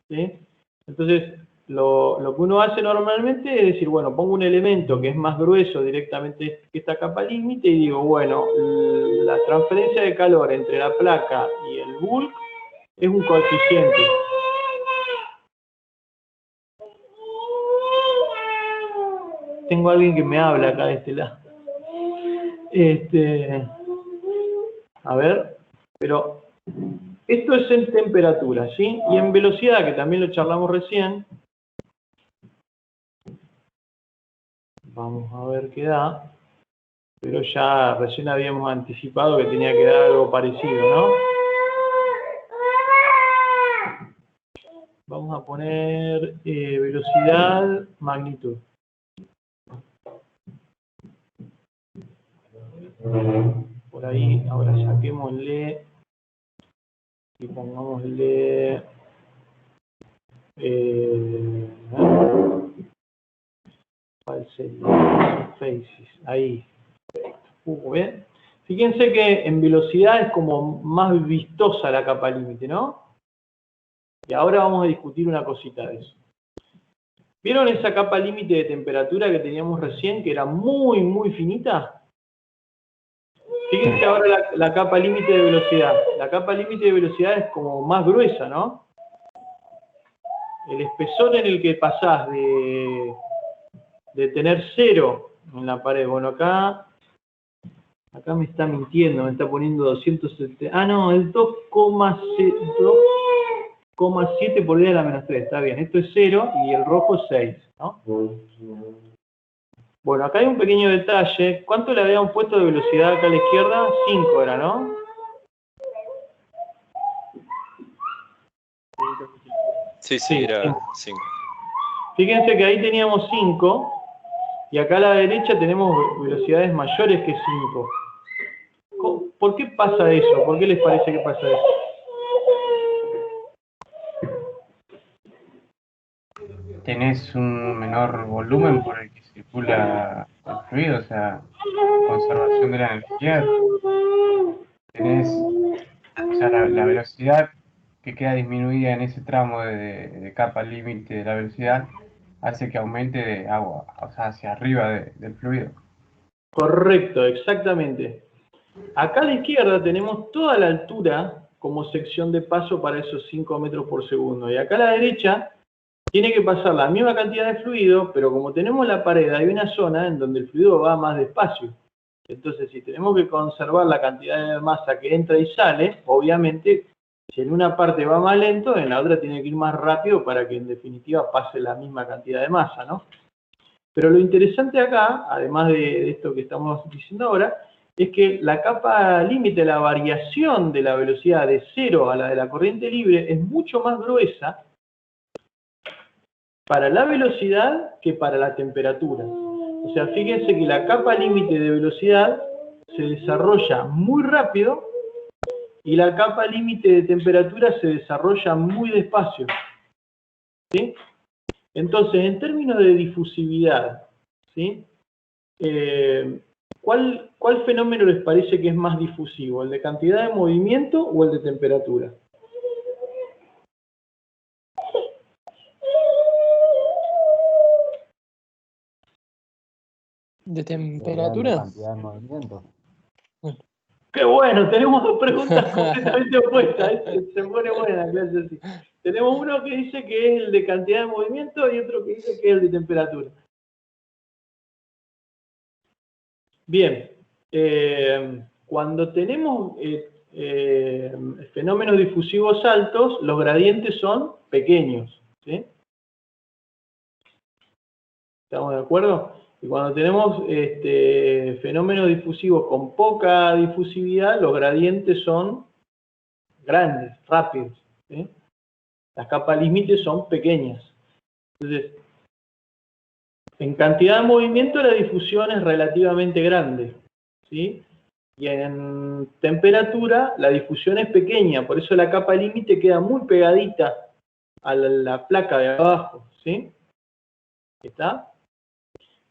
¿Sí? Entonces, lo que uno hace normalmente es decir, bueno, pongo un elemento que es más grueso directamente que esta capa límite y digo, bueno, la transferencia de calor entre la placa y el bulk es un coeficiente. Tengo a alguien que me habla acá de este lado. A ver, pero esto es en temperatura, ¿sí? Y en velocidad, que también lo charlamos recién, vamos a ver qué da, pero ya recién habíamos anticipado que tenía que dar algo parecido, ¿no? Vamos a poner velocidad, magnitud. Por ahí, ahora saquémosle y pongámosle ¿cuál sería? Faces, ahí. ¿Ven? Fíjense que en velocidad es como más vistosa la capa límite, ¿no? Y ahora vamos a discutir una cosita de eso. ¿Vieron esa capa límite de temperatura que teníamos recién, que era muy, muy finita? Fíjense ahora la capa límite de velocidad. La capa límite de velocidad es como más gruesa, ¿no? El espesor en el que pasás de tener 0 en la pared. Bueno, acá me está mintiendo, me está poniendo 270. Ah, no, el 2,7 por 10 a la menos 3. Está bien, esto es 0 y el rojo es 6, ¿no? Bueno, acá hay un pequeño detalle. ¿Cuánto le habíamos puesto de velocidad acá a la izquierda? 5 era, ¿no? Sí, era 5. Fíjense que ahí teníamos 5 y acá a la derecha tenemos velocidades mayores que 5. ¿Por qué pasa eso? ¿Por qué les parece que pasa eso? Tenés un menor volumen por el que circula el fluido, o sea, conservación de la energía. Tenés, o sea, la velocidad que queda disminuida en ese tramo de capa límite de la velocidad hace que aumente de agua, o sea, hacia arriba del fluido. Correcto, exactamente. Acá a la izquierda tenemos toda la altura como sección de paso para esos 5 metros por segundo. Y acá a la derecha tiene que pasar la misma cantidad de fluido, pero como tenemos la pared, hay una zona en donde el fluido va más despacio. Entonces, si tenemos que conservar la cantidad de masa que entra y sale, obviamente, si en una parte va más lento, en la otra tiene que ir más rápido para que en definitiva pase la misma cantidad de masa, ¿no? Pero lo interesante acá, además de esto que estamos diciendo ahora, es que la capa límite, la variación de la velocidad de 0 a la de la corriente libre es mucho más gruesa para la velocidad que para la temperatura. O sea, fíjense que la capa límite de velocidad se desarrolla muy rápido y la capa límite de temperatura se desarrolla muy despacio. ¿Sí? Entonces, en términos de difusividad, ¿sí? ¿Cuál fenómeno les parece que es más difusivo? ¿El de cantidad de movimiento o el de temperatura? ¿De temperatura? Cantidad de movimiento. ¡Qué bueno! Tenemos dos preguntas completamente opuestas. Se pone buena la clase así. Tenemos uno que dice que es el de cantidad de movimiento y otro que dice que es el de temperatura. Bien. Cuando tenemos fenómenos difusivos altos, los gradientes son pequeños. ¿Sí? ¿Estamos de acuerdo? Y cuando tenemos fenómenos difusivos con poca difusividad, los gradientes son grandes, rápidos. ¿Sí? Las capas límites son pequeñas. Entonces, en cantidad de movimiento la difusión es relativamente grande. ¿Sí? Y en temperatura la difusión es pequeña, por eso la capa límite queda muy pegadita a la placa de abajo. ¿Sí? ¿Está?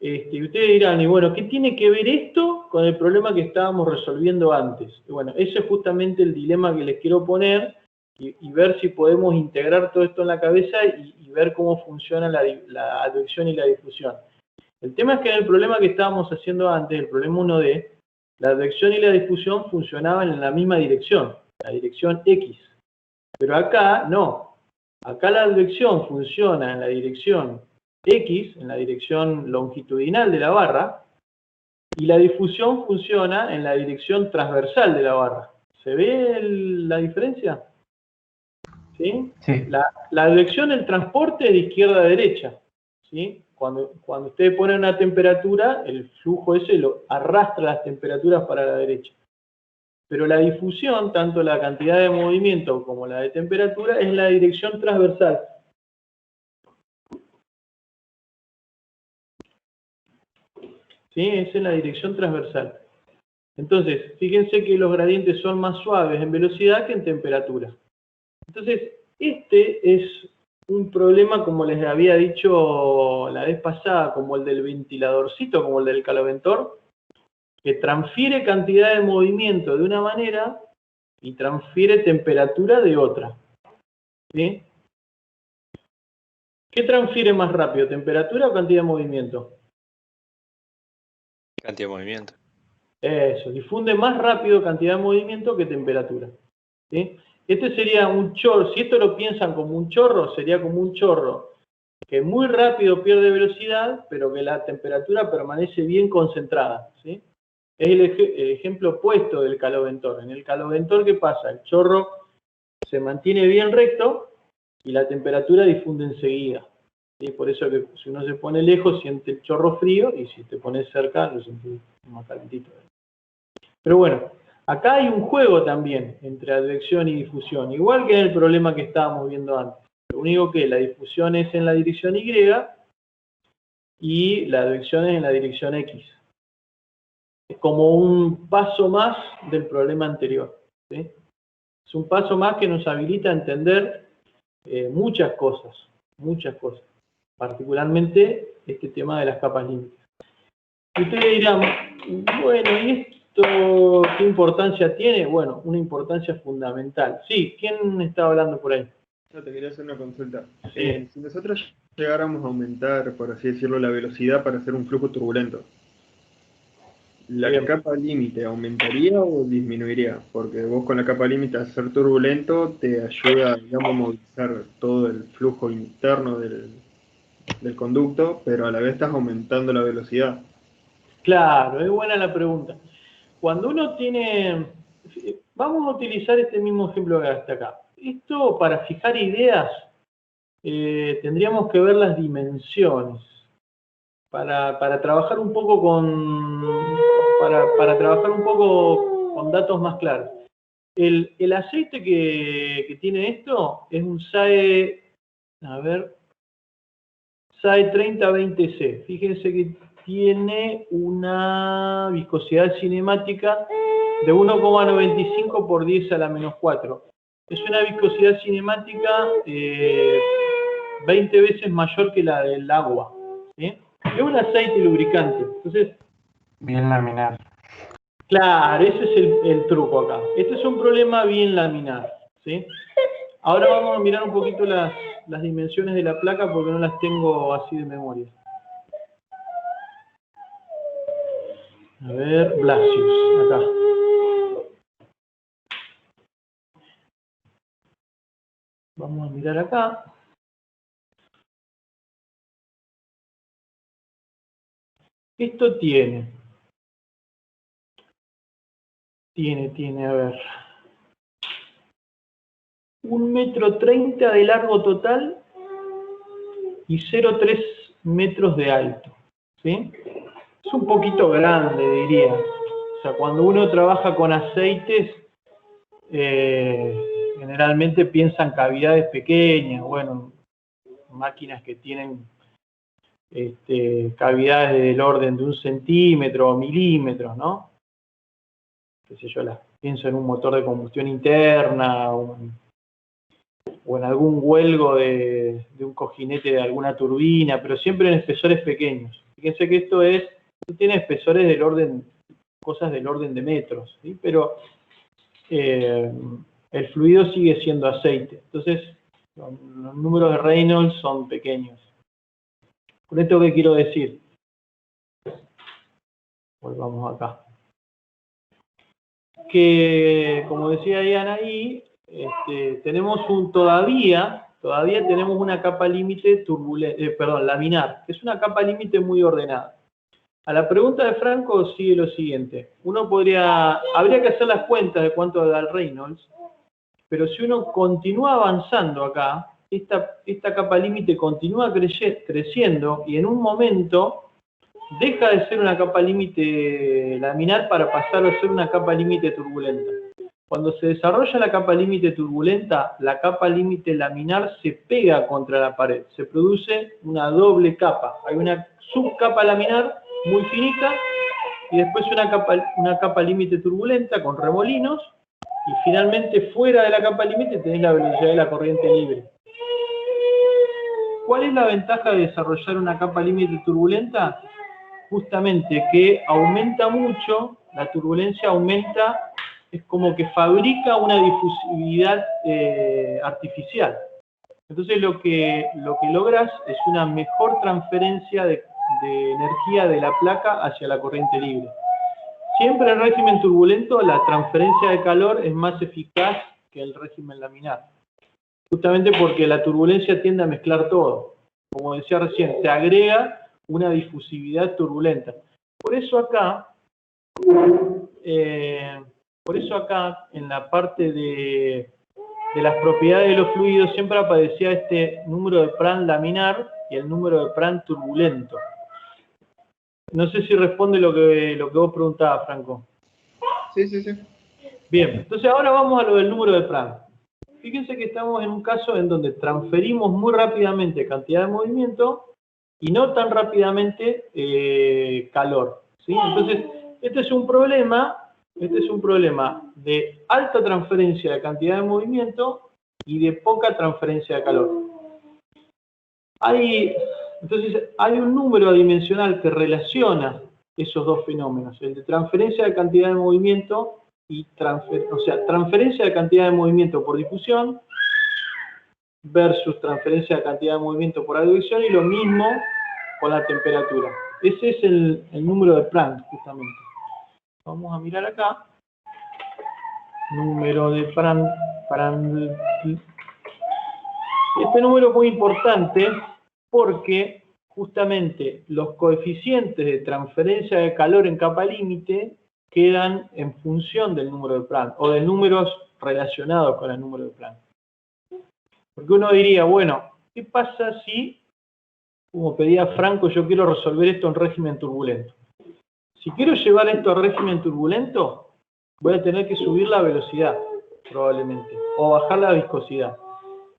Y ustedes dirán, y bueno, ¿qué tiene que ver esto con el problema que estábamos resolviendo antes? Y bueno, ese es justamente el dilema que les quiero poner y ver si podemos integrar todo esto en la cabeza y ver cómo funciona la advección y la difusión. El tema es que en el problema que estábamos haciendo antes, el problema 1D, la advección y la difusión funcionaban en la misma dirección, la dirección X. Pero acá no. Acá la advección funciona en la dirección X, en la dirección longitudinal de la barra, y la difusión funciona en la dirección transversal de la barra. ¿Se ve la diferencia? ¿Sí? Sí. La advección del transporte es de izquierda a derecha. ¿Sí? Cuando ustedes ponen una temperatura, el flujo ese lo arrastra las temperaturas para la derecha. Pero la difusión, tanto la cantidad de movimiento como la de temperatura, es la dirección transversal. ¿Sí? Es en la dirección transversal. Entonces, fíjense que los gradientes son más suaves en velocidad que en temperatura. Entonces, este es un problema, como les había dicho la vez pasada, como el del ventiladorcito, como el del caloventor, que transfiere cantidad de movimiento de una manera y transfiere temperatura de otra. ¿Sí? ¿Qué transfiere más rápido, temperatura o cantidad de movimiento? Cantidad de movimiento. Eso, difunde más rápido cantidad de movimiento que temperatura. ¿Sí? Este sería un chorro, si esto lo piensan como un chorro, sería como un chorro que muy rápido pierde velocidad, pero que la temperatura permanece bien concentrada. ¿Sí? Es el ejemplo opuesto del caloventor. En el caloventor, ¿qué pasa? El chorro se mantiene bien recto y la temperatura difunde enseguida. ¿Sí? Por eso que si uno se pone lejos siente el chorro frío y si te pones cerca lo sientes más calentito. Pero bueno, acá hay un juego también entre advección y difusión, igual que en el problema que estábamos viendo antes. Lo único que la difusión es en la dirección Y y la advección es en la dirección X. Es como un paso más del problema anterior. ¿Sí? Es un paso más que nos habilita a entender muchas cosas, particularmente este tema de las capas límites. Ustedes dirán, bueno, ¿y esto qué importancia tiene? Bueno, una importancia fundamental. Sí, ¿quién estaba hablando por ahí? Yo te quería hacer una consulta. Sí. Si nosotros llegáramos a aumentar, por así decirlo, la velocidad para hacer un flujo turbulento, ¿la Bien. capa límite aumentaría o disminuiría? Porque vos con la capa límite, al ser turbulento, te ayuda, digamos, a movilizar todo el flujo interno del conducto, pero a la vez estás aumentando la velocidad. Claro, es buena la pregunta. Cuando uno tiene... Vamos a utilizar este mismo ejemplo que hasta acá. Esto, para fijar ideas, tendríamos que ver las dimensiones. Para trabajar un poco para trabajar un poco con datos más claros. El aceite que tiene esto es un SAE, a ver, SAE 3020C. Fíjense que tiene una viscosidad cinemática de 1,95 por 10 a la menos 4. Es una viscosidad cinemática 20 veces mayor que la del agua, ¿sí? Es un aceite lubricante. Entonces, Bien laminar. claro, ese es el truco acá. Este es un problema bien laminar, ¿sí? Ahora vamos a mirar un poquito las dimensiones de la placa porque no las tengo así de memoria. A ver, Blasius, acá. Vamos a mirar acá. Esto tiene, a ver, 1,30 m de largo total y 0,3 metros de alto, ¿sí? Es un poquito grande, diría. O sea, cuando uno trabaja con aceites, generalmente piensa en cavidades pequeñas, bueno, máquinas que tienen cavidades del orden de 1 centímetro o milímetros, ¿no? Qué sé yo, pienso en un motor de combustión interna o en algún huelgo de un cojinete de alguna turbina, pero siempre en espesores pequeños. Fíjense que esto tiene espesores del orden, cosas del orden de metros, ¿sí? Pero el fluido sigue siendo aceite. Entonces, los números de Reynolds son pequeños. ¿Con esto qué quiero decir? Volvamos acá. Que, como decía Diana ahí, tenemos todavía tenemos una capa límite laminar, que es una capa límite muy ordenada. A la pregunta de Franco sigue lo siguiente. Habría que hacer las cuentas de cuánto da el Reynolds, pero si uno continúa avanzando acá, esta capa límite continúa creciendo y en un momento deja de ser una capa límite laminar para pasar a ser una capa límite turbulenta. Cuando se desarrolla la capa límite turbulenta, la capa límite laminar se pega contra la pared. Se produce una doble capa. Hay una subcapa laminar muy finita y después una capa límite turbulenta con remolinos y finalmente fuera de la capa límite tenés la velocidad de la corriente libre. ¿Cuál es la ventaja de desarrollar una capa límite turbulenta? Justamente que aumenta mucho, la turbulencia aumenta, es como que fabrica una difusividad artificial. Entonces lo que logras es una mejor transferencia de energía de la placa hacia la corriente libre. Siempre en régimen turbulento la transferencia de calor es más eficaz que el régimen laminar. Justamente porque la turbulencia tiende a mezclar todo. Como decía recién, te agrega una difusividad turbulenta. Por eso acá, en la parte de las propiedades de los fluidos, siempre aparecía este número de Prandtl laminar y el número de Prandtl turbulento. No sé si responde lo que vos preguntabas, Franco. Sí. Bien, entonces ahora vamos a lo del número de Prandtl. Fíjense que estamos en un caso en donde transferimos muy rápidamente cantidad de movimiento y no tan rápidamente calor, ¿sí? Entonces, este es un problema de alta transferencia de cantidad de movimiento y de poca transferencia de calor. Entonces, hay un número adimensional que relaciona esos dos fenómenos, el de transferencia de cantidad de movimiento y transferencia de cantidad de movimiento por difusión versus transferencia de cantidad de movimiento por advección, y lo mismo con la temperatura. Ese es el número de Prandtl, justamente. Vamos a mirar acá. Número de Prandtl. Este número es muy importante porque justamente los coeficientes de transferencia de calor en capa límite quedan en función del número de Prandtl o de números relacionados con el número de Prandtl. Porque uno diría, bueno, ¿qué pasa si, como pedía Franco, yo quiero resolver esto en régimen turbulento? Si quiero llevar esto a régimen turbulento, voy a tener que subir la velocidad, probablemente, o bajar la viscosidad.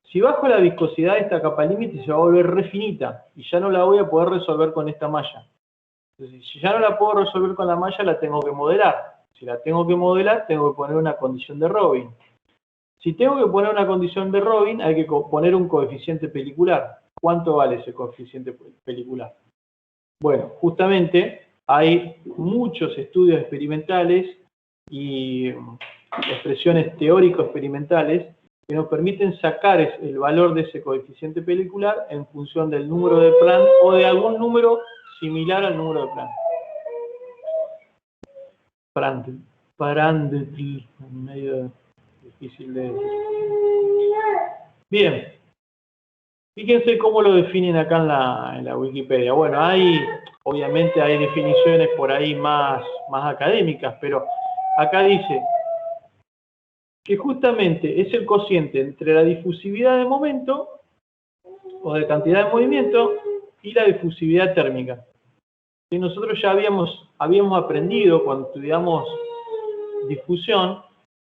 Si bajo la viscosidad, esta capa límite se va a volver re finita y ya no la voy a poder resolver con esta malla. Entonces, si ya no la puedo resolver con la malla, la tengo que modelar. Si la tengo que modelar, tengo que poner una condición de Robin. Si tengo que poner una condición de Robin, hay que poner un coeficiente pelicular. ¿Cuánto vale ese coeficiente pelicular? Bueno, justamente hay muchos estudios experimentales y expresiones teórico-experimentales que nos permiten sacar el valor de ese coeficiente pelicular en función del número de Prandtl o de algún número similar al número de Prandtl. Prandtl, medio difícil de decir. Bien. Fíjense cómo lo definen acá en la Wikipedia. Bueno, obviamente hay definiciones por ahí más académicas, pero acá dice que justamente es el cociente entre la difusividad de momento o de cantidad de movimiento y la difusividad térmica. Y nosotros ya habíamos aprendido cuando estudiamos difusión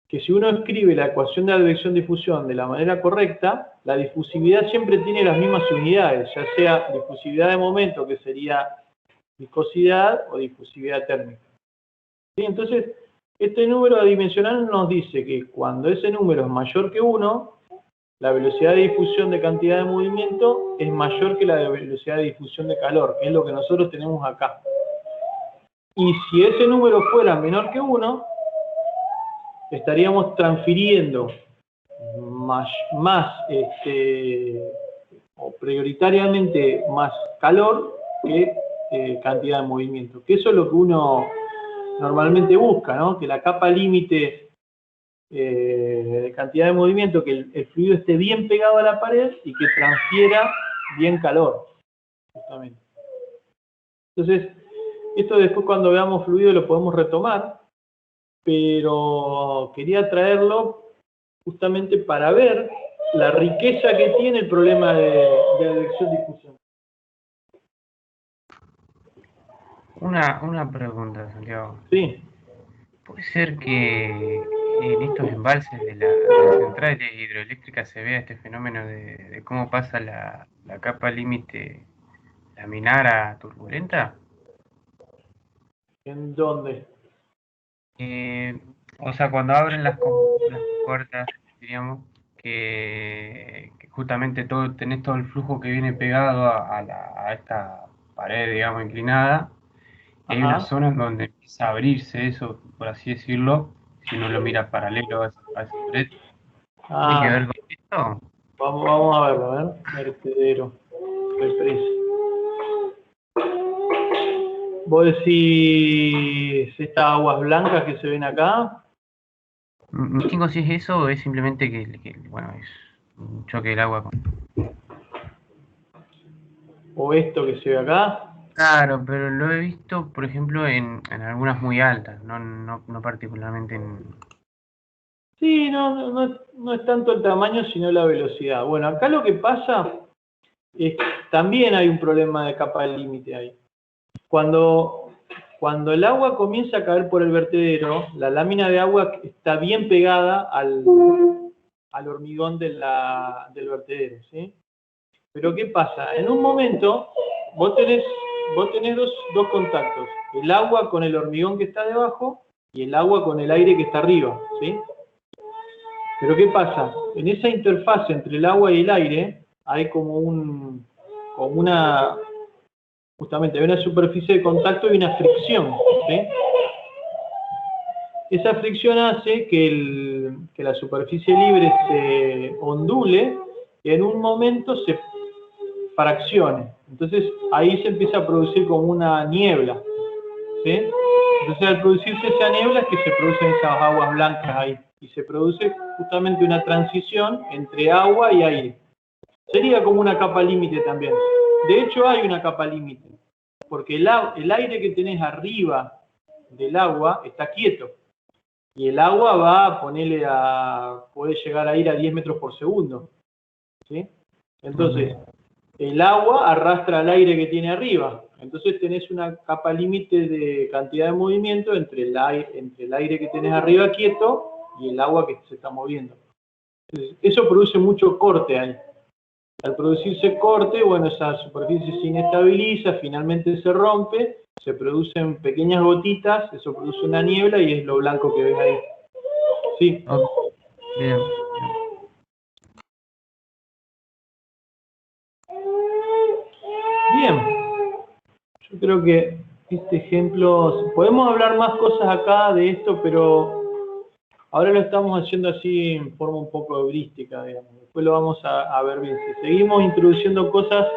que si uno escribe la ecuación de la dirección-difusión de la manera correcta, la difusividad siempre tiene las mismas unidades, ya sea difusividad de momento, que sería viscosidad, o difusividad térmica. ¿Sí? Entonces, este número adimensional nos dice que cuando ese número es mayor que 1, la velocidad de difusión de cantidad de movimiento es mayor que la de velocidad de difusión de calor, que es lo que nosotros tenemos acá. Y si ese número fuera menor que 1, estaríamos transfiriendo o prioritariamente más calor que cantidad de movimiento. Que eso es lo que uno normalmente busca, ¿no? Que la capa límite de cantidad de movimiento, que el fluido esté bien pegado a la pared y que transfiera bien calor, justamente. Entonces, esto después cuando veamos fluido lo podemos retomar, pero quería traerlo justamente para ver la riqueza que tiene el problema de dirección-difusión. Una pregunta, Santiago. Sí. ¿Puede ser que en estos embalses de las centrales hidroeléctricas se vea este fenómeno de cómo pasa la capa límite laminar a turbulenta? ¿En dónde? O sea, cuando abren las puertas, diríamos, que justamente tenés todo el flujo que viene pegado a esta pared, digamos, inclinada. Hay Ajá. una zona en donde empieza a abrirse eso, por así decirlo, si uno lo mira paralelo a esa pared. ¿Tiene que ver con esto? Vamos a verlo, a ver. Vertedero. Represa. ¿Vos decís estas aguas blancas que se ven acá? No tengo si es eso o es simplemente que bueno, es un choque del agua con... ¿O esto que se ve acá? Claro, pero lo he visto, por ejemplo, en algunas muy altas, no particularmente en... Sí, no es tanto el tamaño, sino la velocidad. Bueno, acá lo que pasa es que también hay un problema de capa de límite ahí. Cuando el agua comienza a caer por el vertedero, la lámina de agua está bien pegada al hormigón del vertedero, ¿sí? Pero ¿qué pasa? En un momento, vos tenés dos contactos. El agua con el hormigón que está debajo y el agua con el aire que está arriba, ¿sí? Pero ¿qué pasa? En esa interfase entre el agua y el aire hay justamente hay una superficie de contacto y una fricción, ¿sí? Esa fricción hace que la superficie libre se ondule y en un momento se fraccione. Entonces ahí se empieza a producir como una niebla, ¿sí? Entonces al producirse esa niebla es que se producen esas aguas blancas ahí y se produce justamente una transición entre agua y aire. Sería como una capa límite también. De hecho hay una capa límite, porque el aire que tenés arriba del agua está quieto y el agua puede llegar a ir a 10 metros por segundo, ¿sí? Entonces el agua arrastra el aire que tiene arriba. Entonces tenés una capa límite de cantidad de movimiento entre el aire que tenés arriba quieto y el agua que se está moviendo. Entonces, eso produce mucho corte ahí. Al producirse corte, bueno, esa superficie se inestabiliza, finalmente se rompe, se producen pequeñas gotitas, eso produce una niebla y es lo blanco que ves ahí. Sí. Ok, bien, bien. Bien. Yo creo que este ejemplo, podemos hablar más cosas acá de esto, pero ahora lo estamos haciendo así en forma un poco heurística, digamos. Después lo vamos a ver bien. Si seguimos introduciendo cosas,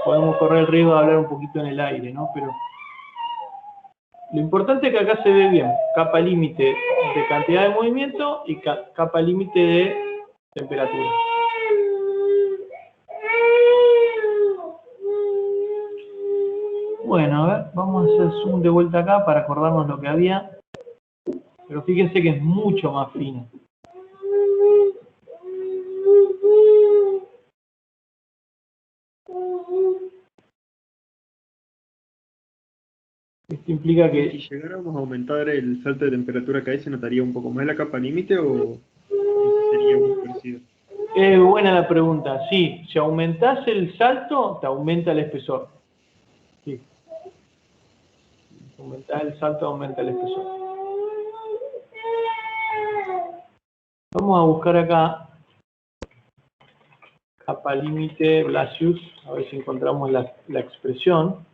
podemos correr el riesgo de hablar un poquito en el aire, ¿no? Pero lo importante es que acá se ve bien. Capa límite de cantidad de movimiento y capa límite de temperatura. Bueno, a ver, vamos a hacer zoom de vuelta acá para acordarnos lo que había. Pero fíjense que es mucho más fino. Esto implica Y que si llegáramos a aumentar el salto de temperatura que hay, ¿se notaría un poco más la capa límite o sería muy parecido? es buena la pregunta. Sí, si aumentás el salto, te aumenta el espesor. Sí. Si aumentás el salto, aumenta el espesor. Vamos a buscar acá capa límite Blasius, a ver si encontramos la expresión.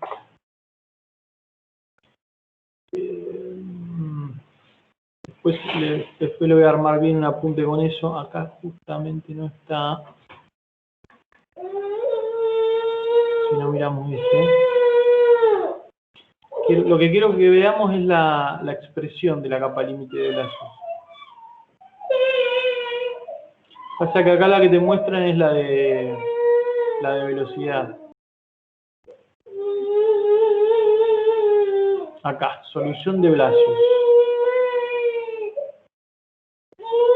Después le voy a armar bien un apunte con eso. Acá justamente no está. Si no miramos este. Lo que quiero que veamos es la expresión de la capa límite de Blasius. Pasa que acá la que te muestran es la de velocidad. Acá, solución de Blasius.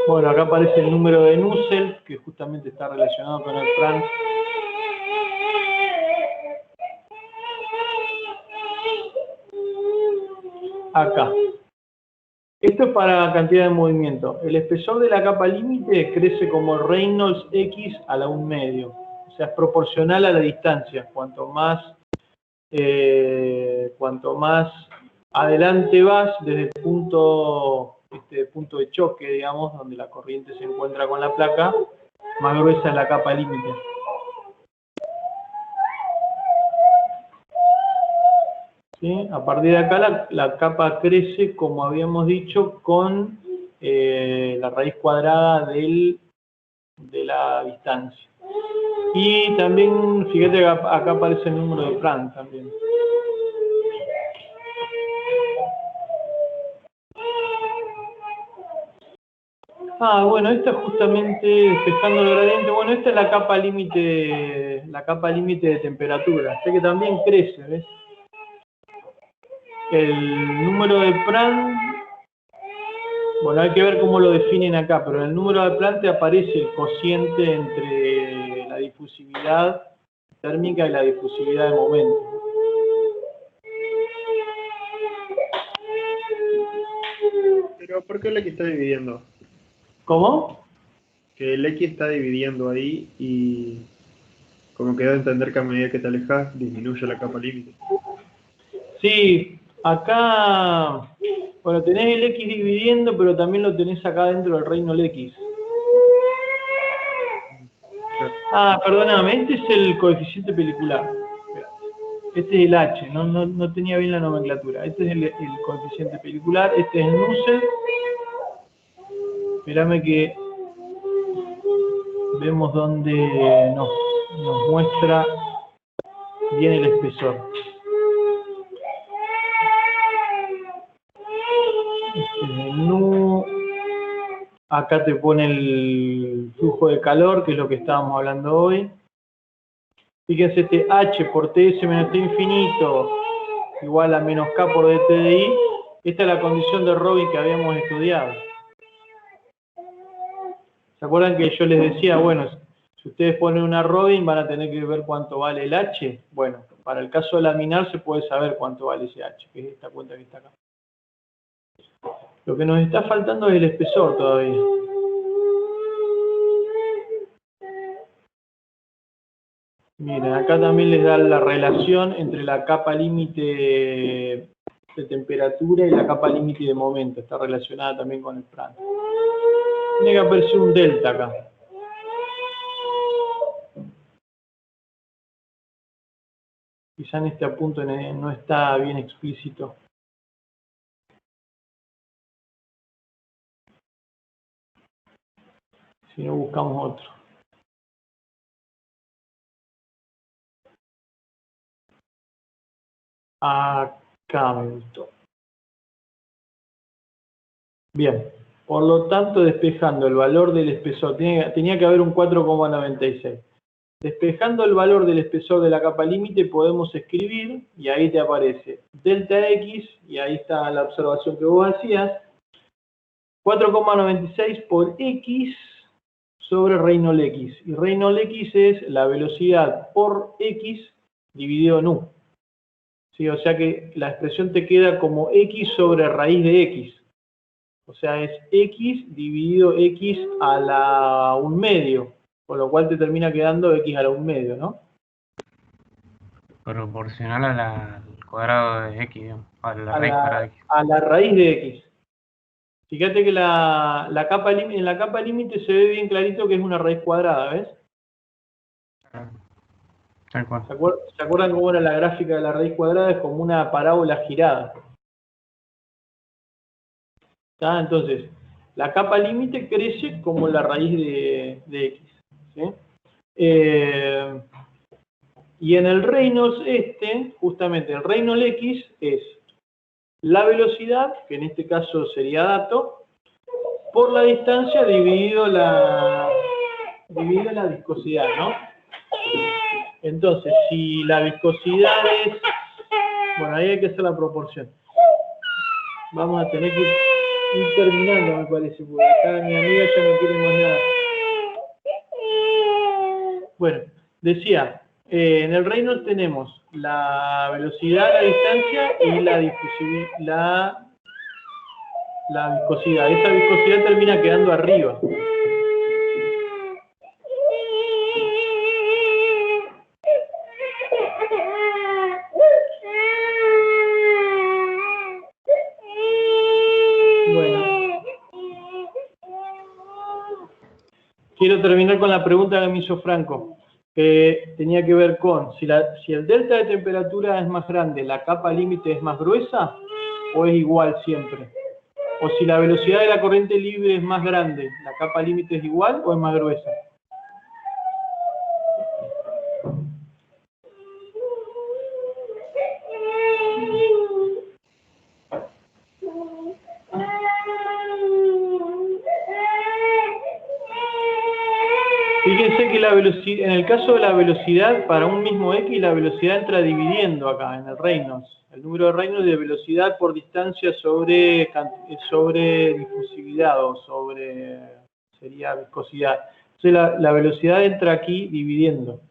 Bueno, acá aparece el número de Nusselt, que justamente está relacionado con el Franz. Acá. Esto es para cantidad de movimiento. El espesor de la capa límite crece como Reynolds X a la 1/2. O sea, es proporcional a la distancia. Cuanto más adelante vas desde el punto de choque, digamos, donde la corriente se encuentra con la placa, más gruesa es la capa límite. ¿Sí? A partir de acá la capa crece, como habíamos dicho, con la raíz cuadrada de la distancia. Y también, fíjate que acá aparece el número de Planck también. Ah, bueno, esta justamente, despejando el gradiente, bueno, esta es la capa límite de temperatura. Sé que también crece, ¿ves? El número de Planck, bueno, hay que ver cómo lo definen acá, pero en el número de Planck te aparece el cociente entre la difusividad térmica y la difusividad de momento. Pero ¿por qué el X está dividiendo? ¿Cómo? Que el X está dividiendo ahí y como que da a entender que a medida que te alejas disminuye la capa límite. Sí, acá, bueno, tenés el X dividiendo, pero también lo tenés acá dentro del Reynolds X. Ah, perdóname, este es el coeficiente pelicular. Este es el H, no tenía bien la nomenclatura. Este es el coeficiente pelicular, este es el Nusselt. Espérame que vemos dónde nos muestra bien el espesor. Este es el Nu. Acá te pone el flujo de calor, que es lo que estábamos hablando hoy. Fíjense, este H por TS menos T infinito igual a menos K por DT de I. Esta es la condición de Robin que habíamos estudiado. ¿Se acuerdan que yo les decía, bueno, si ustedes ponen una Robin van a tener que ver cuánto vale el H? Bueno, para el caso de laminar se puede saber cuánto vale ese H, que es esta cuenta que está acá. Lo que nos está faltando es el espesor todavía. Miren, acá también les da la relación entre la capa límite de temperatura y la capa límite de momento. Está relacionada también con el Frank. Tiene que aparecer un delta acá. Quizá en este apunte no está bien explícito. Si no, buscamos otro. Acá me gustó. Bien. Por lo tanto, despejando el valor del espesor, tenía que haber un 4,96. Despejando el valor del espesor de la capa límite, podemos escribir, y ahí te aparece delta X, y ahí está la observación que vos hacías, 4,96 por X sobre Reynolds X. Y Reynolds X es la velocidad por X dividido en U. ¿Sí? O sea que la expresión te queda como X sobre raíz de X. O sea, es X dividido X a la 1 medio. Con lo cual te termina quedando X a la 1 medio, ¿no? Proporcional al cuadrado de X, digamos, a la raíz cuadrada de X. A la raíz de X. Fíjate que en la capa límite se ve bien clarito que es una raíz cuadrada, ¿ves? Tal cual. ¿Se acuerdan cómo era la gráfica de la raíz cuadrada? Es como una parábola girada. ¿Está? Entonces, la capa límite crece como la raíz de X. ¿Sí? Y en el Reynolds justamente el Reynolds X es la velocidad, que en este caso sería dato, por la distancia dividido la viscosidad, ¿no? Entonces, si la viscosidad es... Bueno, ahí hay que hacer la proporción. Vamos a tener que ir terminando, me parece, porque acá mi amiga ya no quiere más nada. Bueno, decía, en el Reynolds tenemos la velocidad a la distancia y la viscosidad. Esa viscosidad termina quedando arriba. Bueno. Quiero terminar con la pregunta que me hizo Franco, que tenía que ver con si el delta de temperatura es más grande, ¿la capa límite es más gruesa o es igual siempre? O si la velocidad de la corriente libre es más grande, ¿la capa límite es igual o es más gruesa? Fíjense que en el caso de la velocidad, para un mismo X, la velocidad entra dividiendo acá, en el Reynolds. El número de Reynolds de velocidad por distancia sobre difusividad o sería viscosidad. Entonces la velocidad entra aquí dividiendo.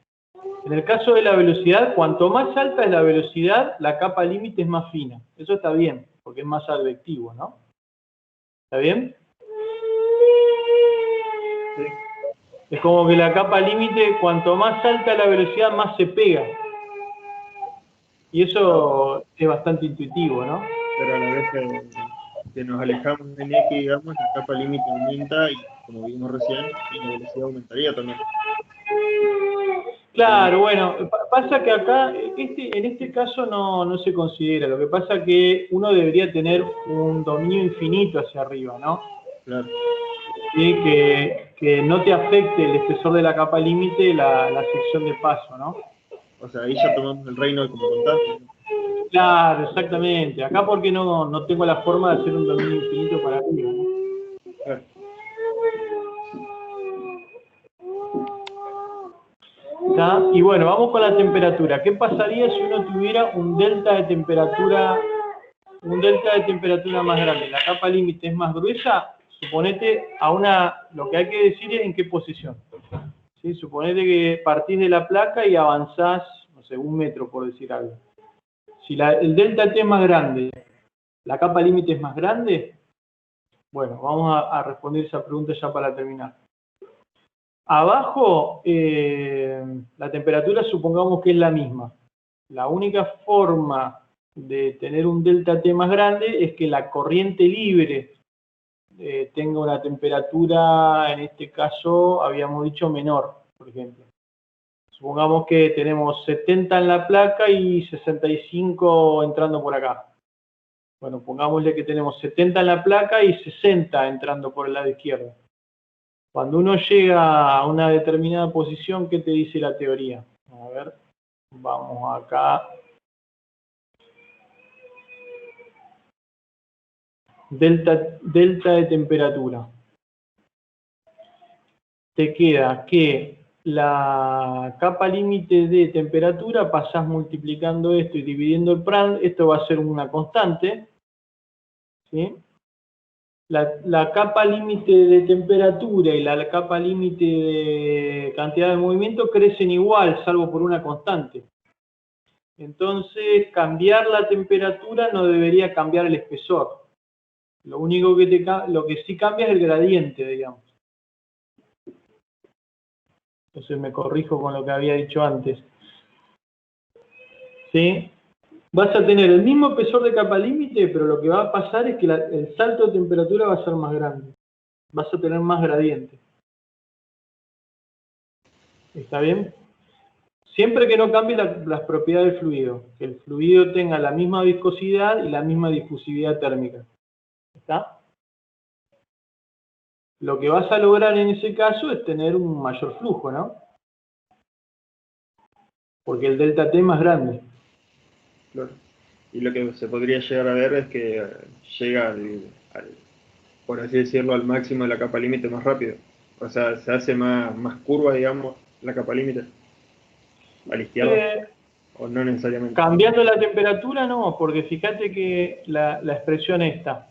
En el caso de la velocidad, cuanto más alta es la velocidad, la capa límite es más fina. Eso está bien, porque es más advectivo, ¿no? ¿Está bien? Sí. Es como que la capa límite, cuanto más alta la velocidad, más se pega. Y eso es bastante intuitivo, ¿no? Pero a la vez que nos alejamos de X, digamos, la capa límite aumenta y, como vimos recién, y la velocidad aumentaría también. Claro, bueno, pasa que acá, en este caso no se considera. Lo que pasa es que uno debería tener un dominio infinito hacia arriba, ¿no? Claro. Y que no te afecte el espesor de la capa límite la sección de paso, ¿no? O sea, ahí ya tomamos el Reynolds como constante. Claro, exactamente. Acá porque no tengo la forma de hacer un dominio infinito para arriba, ¿no? Claro. ¿Está? Y bueno, vamos con la temperatura. ¿Qué pasaría si uno tuviera un delta de temperatura más grande? ¿La capa límite es más gruesa? Suponete lo que hay que decir es en qué posición. ¿Sí? Suponete que partís de la placa y avanzás, no sé, 1 metro, por decir algo. Si el delta T es más grande, ¿la capa límite es más grande? Bueno, vamos a responder esa pregunta ya para terminar. Abajo, la temperatura supongamos que es la misma. La única forma de tener un delta T más grande es que la corriente libre tenga una temperatura, en este caso, habíamos dicho menor, por ejemplo. Supongamos que tenemos 70 en la placa y 65 entrando por acá. Bueno, pongámosle que tenemos 70 en la placa y 60 entrando por el lado izquierdo. Cuando uno llega a una determinada posición, ¿qué te dice la teoría? A ver, vamos acá. Delta de temperatura. Te queda que la capa límite de temperatura, pasás multiplicando esto y dividiendo el Prandtl, esto va a ser una constante, ¿sí? La capa límite de temperatura y la capa límite de cantidad de movimiento crecen igual, salvo por una constante. Entonces, cambiar la temperatura no debería cambiar el espesor. Lo único lo que sí cambia es el gradiente, digamos. Entonces me corrijo con lo que había dicho antes. ¿Sí? Vas a tener el mismo espesor de capa límite, pero lo que va a pasar es que el salto de temperatura va a ser más grande. Vas a tener más gradiente. ¿Está bien? Siempre que no cambie las propiedades del fluido. Que el fluido tenga la misma viscosidad y la misma difusividad térmica. ¿Está? Lo que vas a lograr en ese caso es tener un mayor flujo, ¿no? Porque el delta T es más grande. Claro. Y lo que se podría llegar a ver es que llega por así decirlo, al máximo de la capa límite más rápido. O sea, se hace más curva, digamos, la capa límite. A la izquierda. O no necesariamente. Cambiando la temperatura, no, porque fíjate que la expresión esta.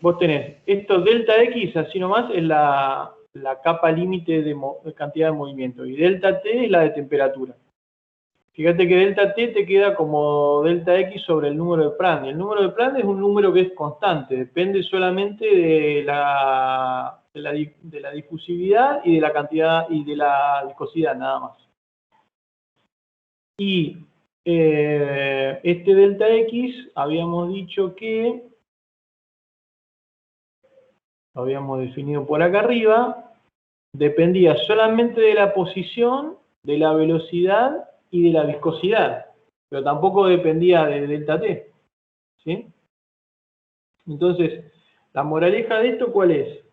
Vos tenés, esto delta X, así nomás, es la capa límite de cantidad de movimiento. Y delta T es la de temperatura. Fíjate que delta T te queda como delta X sobre el número de Prandtl. El número de Prandtl es un número que es constante, depende solamente de la difusividad y de la cantidad y de la viscosidad, nada más. Y este delta X habíamos dicho que, lo habíamos definido por acá arriba, dependía solamente de la posición, de la velocidad y de la viscosidad, pero tampoco dependía de delta T, ¿sí? Entonces, la moraleja de esto, ¿cuál es?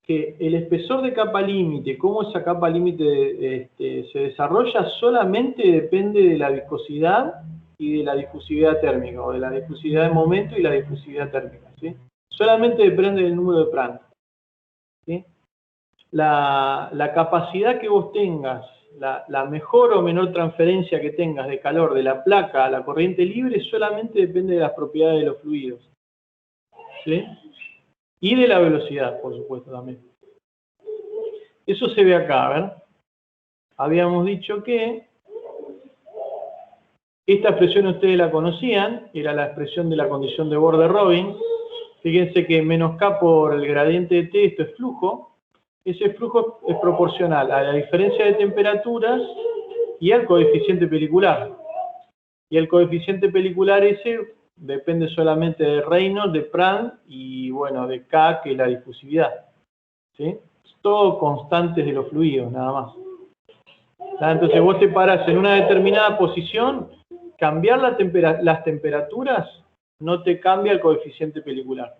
Que el espesor de capa límite, cómo esa capa límite se desarrolla, solamente depende de la viscosidad y de la difusividad térmica, o de la difusividad de momento y la difusividad térmica, ¿sí? Solamente depende del número de Prandtl, ¿sí? La capacidad que vos tengas, la mejor o menor transferencia que tengas de calor de la placa a la corriente libre solamente depende de las propiedades de los fluidos, ¿sí? Y de la velocidad, por supuesto, también. Eso se ve acá, a ver. Habíamos dicho que esta expresión ustedes la conocían, era la expresión de la condición de Borde-Robin. Fíjense que menos K por el gradiente de T, esto es flujo. Ese flujo es proporcional a la diferencia de temperaturas y al coeficiente pelicular. Y el coeficiente pelicular ese depende solamente de Reynolds, de Prandtl y, bueno, de K, que es la difusividad, ¿sí? Todo constantes de los fluidos, nada más. Entonces vos te parás en una determinada posición, cambiar las temperaturas no te cambia el coeficiente pelicular.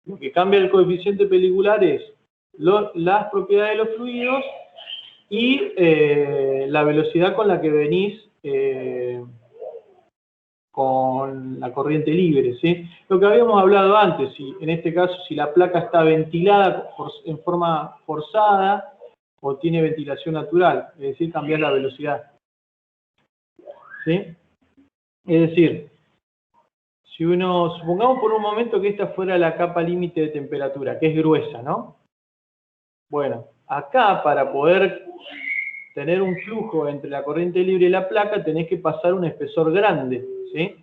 Lo que cambia el coeficiente pelicular es las propiedades de los fluidos y la velocidad con la que venís con la corriente libre, ¿sí? Lo que habíamos hablado antes, en este caso, si la placa está ventilada en forma forzada o tiene ventilación natural, es decir, cambiar la velocidad, ¿sí? Es decir, si supongamos por un momento que esta fuera la capa límite de temperatura, que es gruesa, ¿no? Bueno, acá para poder tener un flujo entre la corriente libre y la placa tenés que pasar un espesor grande, ¿sí?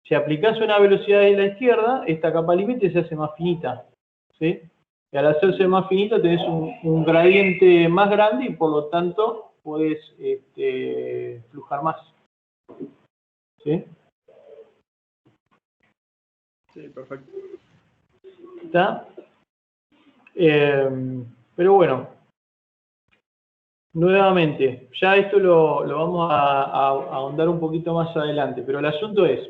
Si aplicás una velocidad de la izquierda, esta capa límite se hace más finita, ¿sí? Y al hacerse más finito tenés un gradiente más grande y por lo tanto podés flujar más. ¿Sí? Sí, perfecto. ¿Está? Pero bueno, nuevamente, ya esto lo vamos a ahondar un poquito más adelante, pero el asunto es,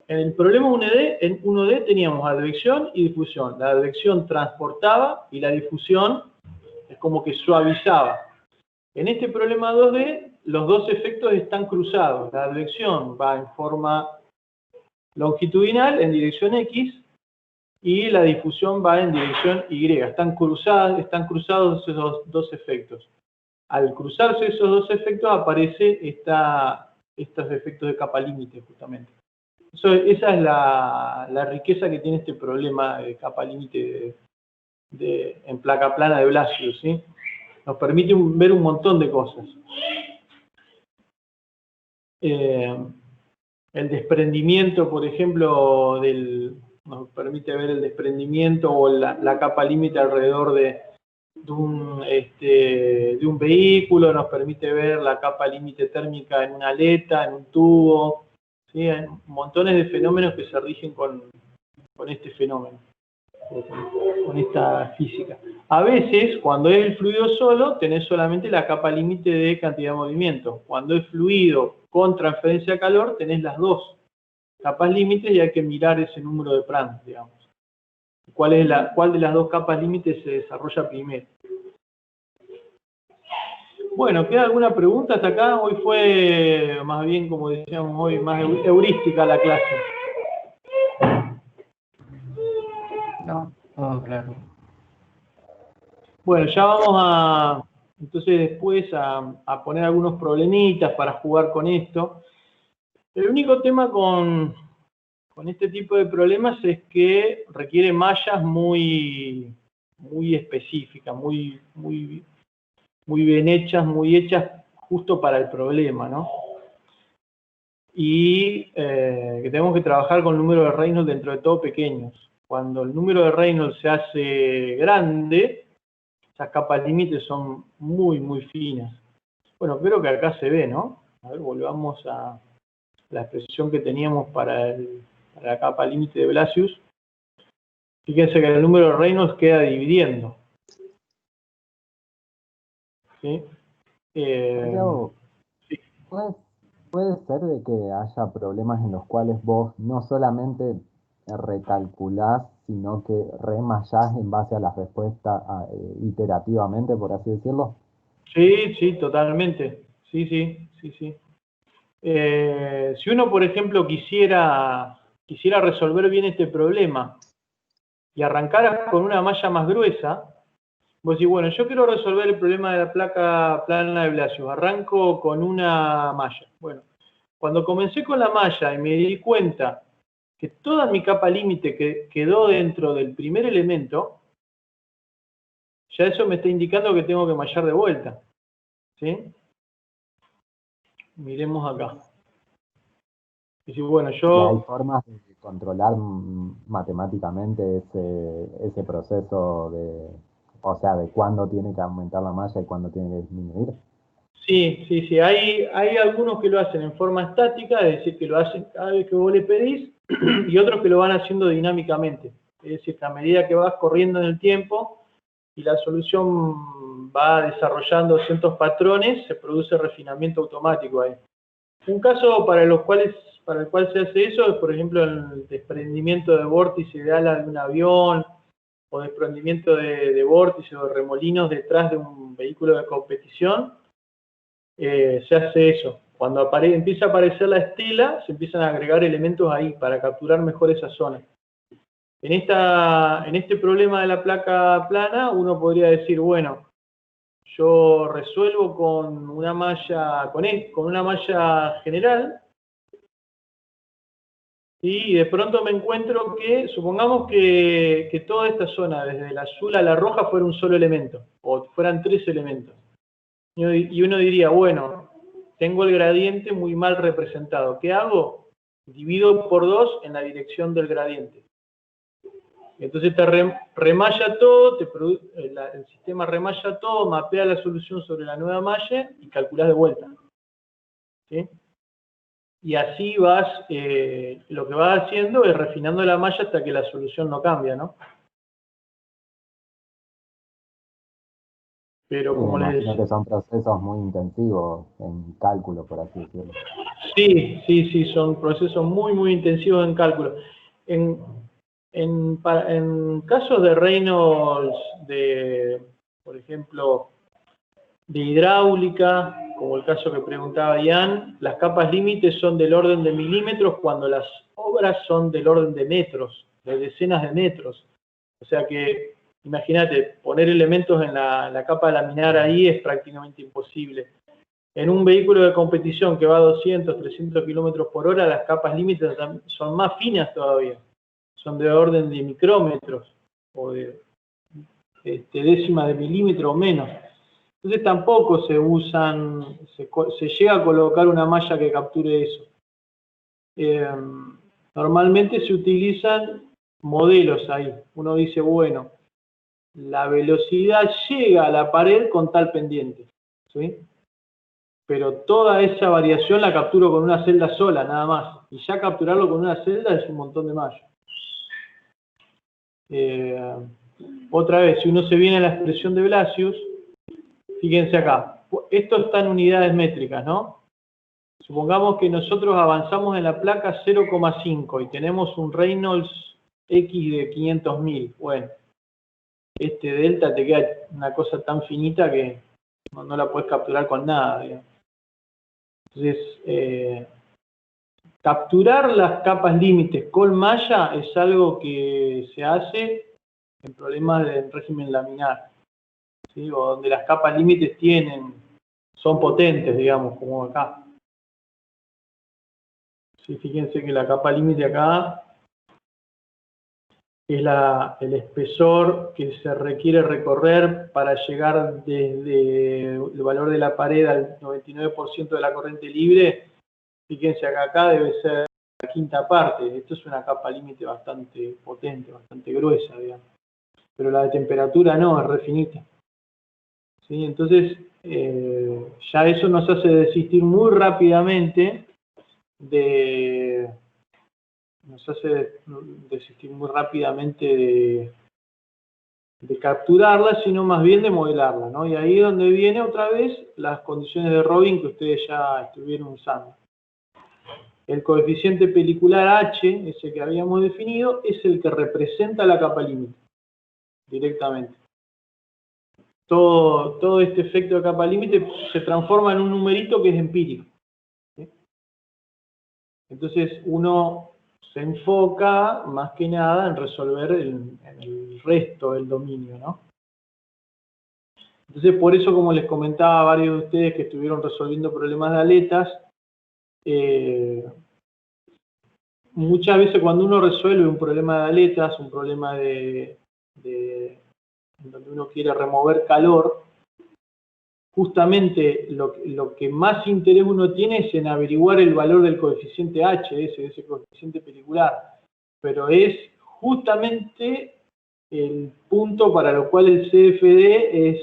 en el problema 1D teníamos advección y difusión. La advección transportaba y la difusión es como que suavizaba. En este problema 2D, los dos efectos están cruzados. La advección va en forma longitudinal, en dirección X, y la difusión va en dirección Y. Están cruzados esos dos efectos. Al cruzarse esos dos efectos aparece estos efectos de capa límite, justamente. Esa es la riqueza que tiene este problema de capa límite en placa plana de Blasius, ¿sí? Nos permite ver un montón de cosas. El desprendimiento, por ejemplo, nos permite ver el desprendimiento o la capa límite alrededor de un vehículo, nos permite ver la capa límite térmica en una aleta, en un tubo. ¿Sí? Hay montones de fenómenos que se rigen con este fenómeno, con esta física. A veces, cuando es el fluido solo, tenés solamente la capa límite de cantidad de movimiento. Cuando es fluido con transferencia de calor, tenés las dos capas límites y hay que mirar ese número de Prandtl, digamos. ¿Cuál de las dos capas límites se desarrolla primero? Bueno, ¿queda alguna pregunta hasta acá? Hoy fue más bien, como decíamos hoy, más heurística la clase. No, todo claro. Bueno, ya vamos entonces después a poner algunos problemitas para jugar con esto. El único tema con este tipo de problemas es que requiere mallas muy específicas, muy bien hechas, muy hechas justo para el problema, ¿no? Y que tenemos que trabajar con el número de Reynolds dentro de todo pequeños. Cuando el número de Reynolds se hace grande, esas capas límites son muy finas. Bueno, creo que acá se ve, ¿no? A ver, volvamos a la expresión que teníamos para la capa límite de Blasius. Fíjense que el número de Reynolds queda dividiendo. ¿Sí? Santiago, Sí. puede ser de que haya problemas en los cuales vos no solamente recalculás, sino que remallás en base a las respuestas iterativamente, por así decirlo. Sí, totalmente. Sí. Si uno, por ejemplo, quisiera resolver bien este problema y arrancara con una malla más gruesa, vos decís, bueno, yo quiero resolver el problema de la placa plana de Blasius, arranco con una malla. Bueno, cuando comencé con la malla y me di cuenta que toda mi capa límite quedó dentro del primer elemento, ya eso me está indicando que tengo que mallar de vuelta. ¿Sí? Miremos acá. Y si, bueno, ¿Y yo... hay formas de controlar matemáticamente ese proceso o sea, de cuándo tiene que aumentar la malla y cuándo tiene que disminuir? Sí. Hay algunos que lo hacen en forma estática, es decir, que lo hacen cada vez que vos le pedís, y otros que lo van haciendo dinámicamente. Es decir, que a medida que vas corriendo en el tiempo y la solución va desarrollando ciertos patrones, se produce refinamiento automático ahí. Un caso para el cual se hace eso es, por ejemplo, el desprendimiento de vórtice de ala de un avión, o desprendimiento de vórtice o de remolinos detrás de un vehículo de competición. Se hace eso. Cuando empieza a aparecer la estela, se empiezan a agregar elementos ahí para capturar mejor esa zona. En este problema de la placa plana, uno podría decir, bueno, yo resuelvo con una malla general, y de pronto me encuentro que, supongamos que toda esta zona, desde el azul a la roja, fuera un solo elemento, o fueran 3 elementos. Y uno diría, bueno, tengo el gradiente muy mal representado. ¿Qué hago? Divido por 2 en la dirección del gradiente. Entonces te remalla todo, el sistema remalla todo, mapea la solución sobre la nueva malla y calculás de vuelta. ¿Sí? Y así vas, lo que vas haciendo es refinando la malla hasta que la solución no cambia, ¿no? Pero Sí, me como les imagino decía, que son procesos muy intensivos en cálculo, por así decirlo. sí, son procesos muy, muy intensivos en cálculo. En casos de Reynolds, por ejemplo, de hidráulica, como el caso que preguntaba Ian, las capas límites son del orden de milímetros cuando las obras son del orden de metros, de decenas de metros. O sea que, imagínate, poner elementos en la capa laminar ahí es prácticamente imposible. En un vehículo de competición que va a 200, 300 kilómetros por hora, las capas límites son más finas todavía. Son de orden de micrómetros o de décimas de milímetro o menos. Entonces tampoco se usan, se llega a colocar una malla que capture eso. Normalmente se utilizan modelos ahí. Uno dice, bueno, la velocidad llega a la pared con tal pendiente, ¿sí? Pero toda esa variación la capturo con una celda sola, nada más. Y ya capturarlo con una celda es un montón de malla. Otra vez, si uno se viene a la expresión de Blasius, fíjense acá, esto está en unidades métricas, ¿no? Supongamos que nosotros avanzamos en la placa 0,5 y tenemos un Reynolds X de 500.000. Bueno, este delta te queda una cosa tan finita que no la puedes capturar con nada, digamos. Entonces, capturar las capas límites con malla es algo que se hace en problemas del régimen laminar, ¿sí? O donde las capas límites son potentes, digamos, como acá. Sí, fíjense que la capa límite acá es el espesor que se requiere recorrer para llegar desde el valor de la pared al 99% de la corriente libre. Fíjense acá debe ser la quinta parte. Esto es una capa límite bastante potente, bastante gruesa, digamos. Pero la de temperatura no, es re finita. ¿Sí? Entonces, ya eso nos hace desistir muy rápidamente de capturarla, sino más bien de modelarla, ¿no? Y ahí es donde viene otra vez las condiciones de Robin que ustedes ya estuvieron usando. El coeficiente pelicular H, ese que habíamos definido, es el que representa la capa límite, directamente. Todo este efecto de capa límite se transforma en un numerito que es empírico, ¿sí? Entonces uno se enfoca más que nada en resolver en el resto del dominio, ¿no? Entonces por eso, como les comentaba a varios de ustedes que estuvieron resolviendo problemas de aletas, muchas veces cuando uno resuelve un problema de aletas, un problema en donde uno quiere remover calor, justamente lo que más interés uno tiene es en averiguar el valor del coeficiente H, de ese coeficiente pelicular. Pero es justamente el punto para lo cual el CFD es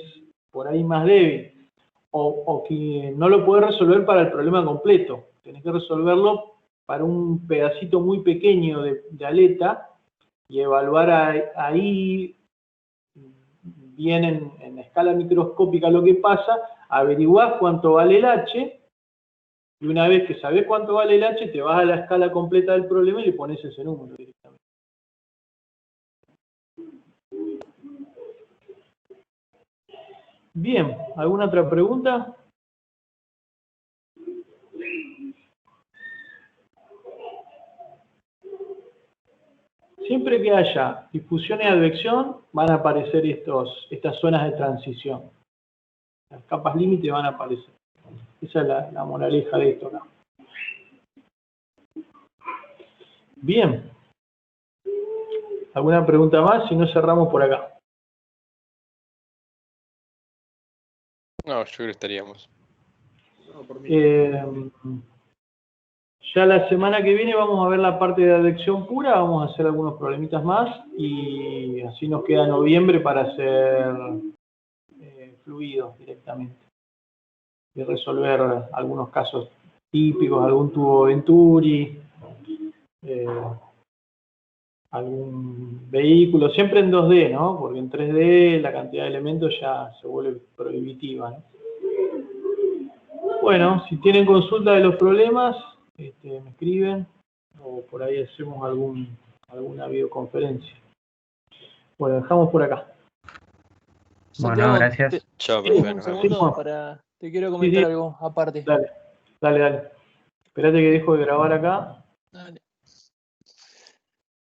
por ahí más débil. O que no lo podés resolver para el problema completo. Tenés que resolverlo para un pedacito muy pequeño de aleta y evaluar ahí bien en escala microscópica lo que pasa, averiguás cuánto vale el H, y una vez que sabés cuánto vale el H, te vas a la escala completa del problema y le pones ese número directamente. Bien, ¿alguna otra pregunta? Siempre que haya difusión y advección, van a aparecer estas zonas de transición. Las capas límite van a aparecer. Esa es la moraleja de esto, ¿no? Bien. ¿Alguna pregunta más? Si no, cerramos por acá. No, yo creo que estaríamos. No, por mí. Ya la semana que viene vamos a ver la parte de adhesión pura, vamos a hacer algunos problemitas más y así nos queda noviembre para hacer fluidos directamente y resolver algunos casos típicos, algún tubo Venturi, algún vehículo, siempre en 2D, ¿no? Porque en 3D la cantidad de elementos ya se vuelve prohibitiva, ¿no? Bueno, si tienen consulta de los problemas, me escriben o por ahí hacemos alguna videoconferencia. Bueno, dejamos por acá. Bueno, gracias. Chao, Sí, profe. Un Nos vemos. segundo Sí, te quiero comentar sí. algo aparte. Dale. Esperate que dejo de grabar acá. Dale.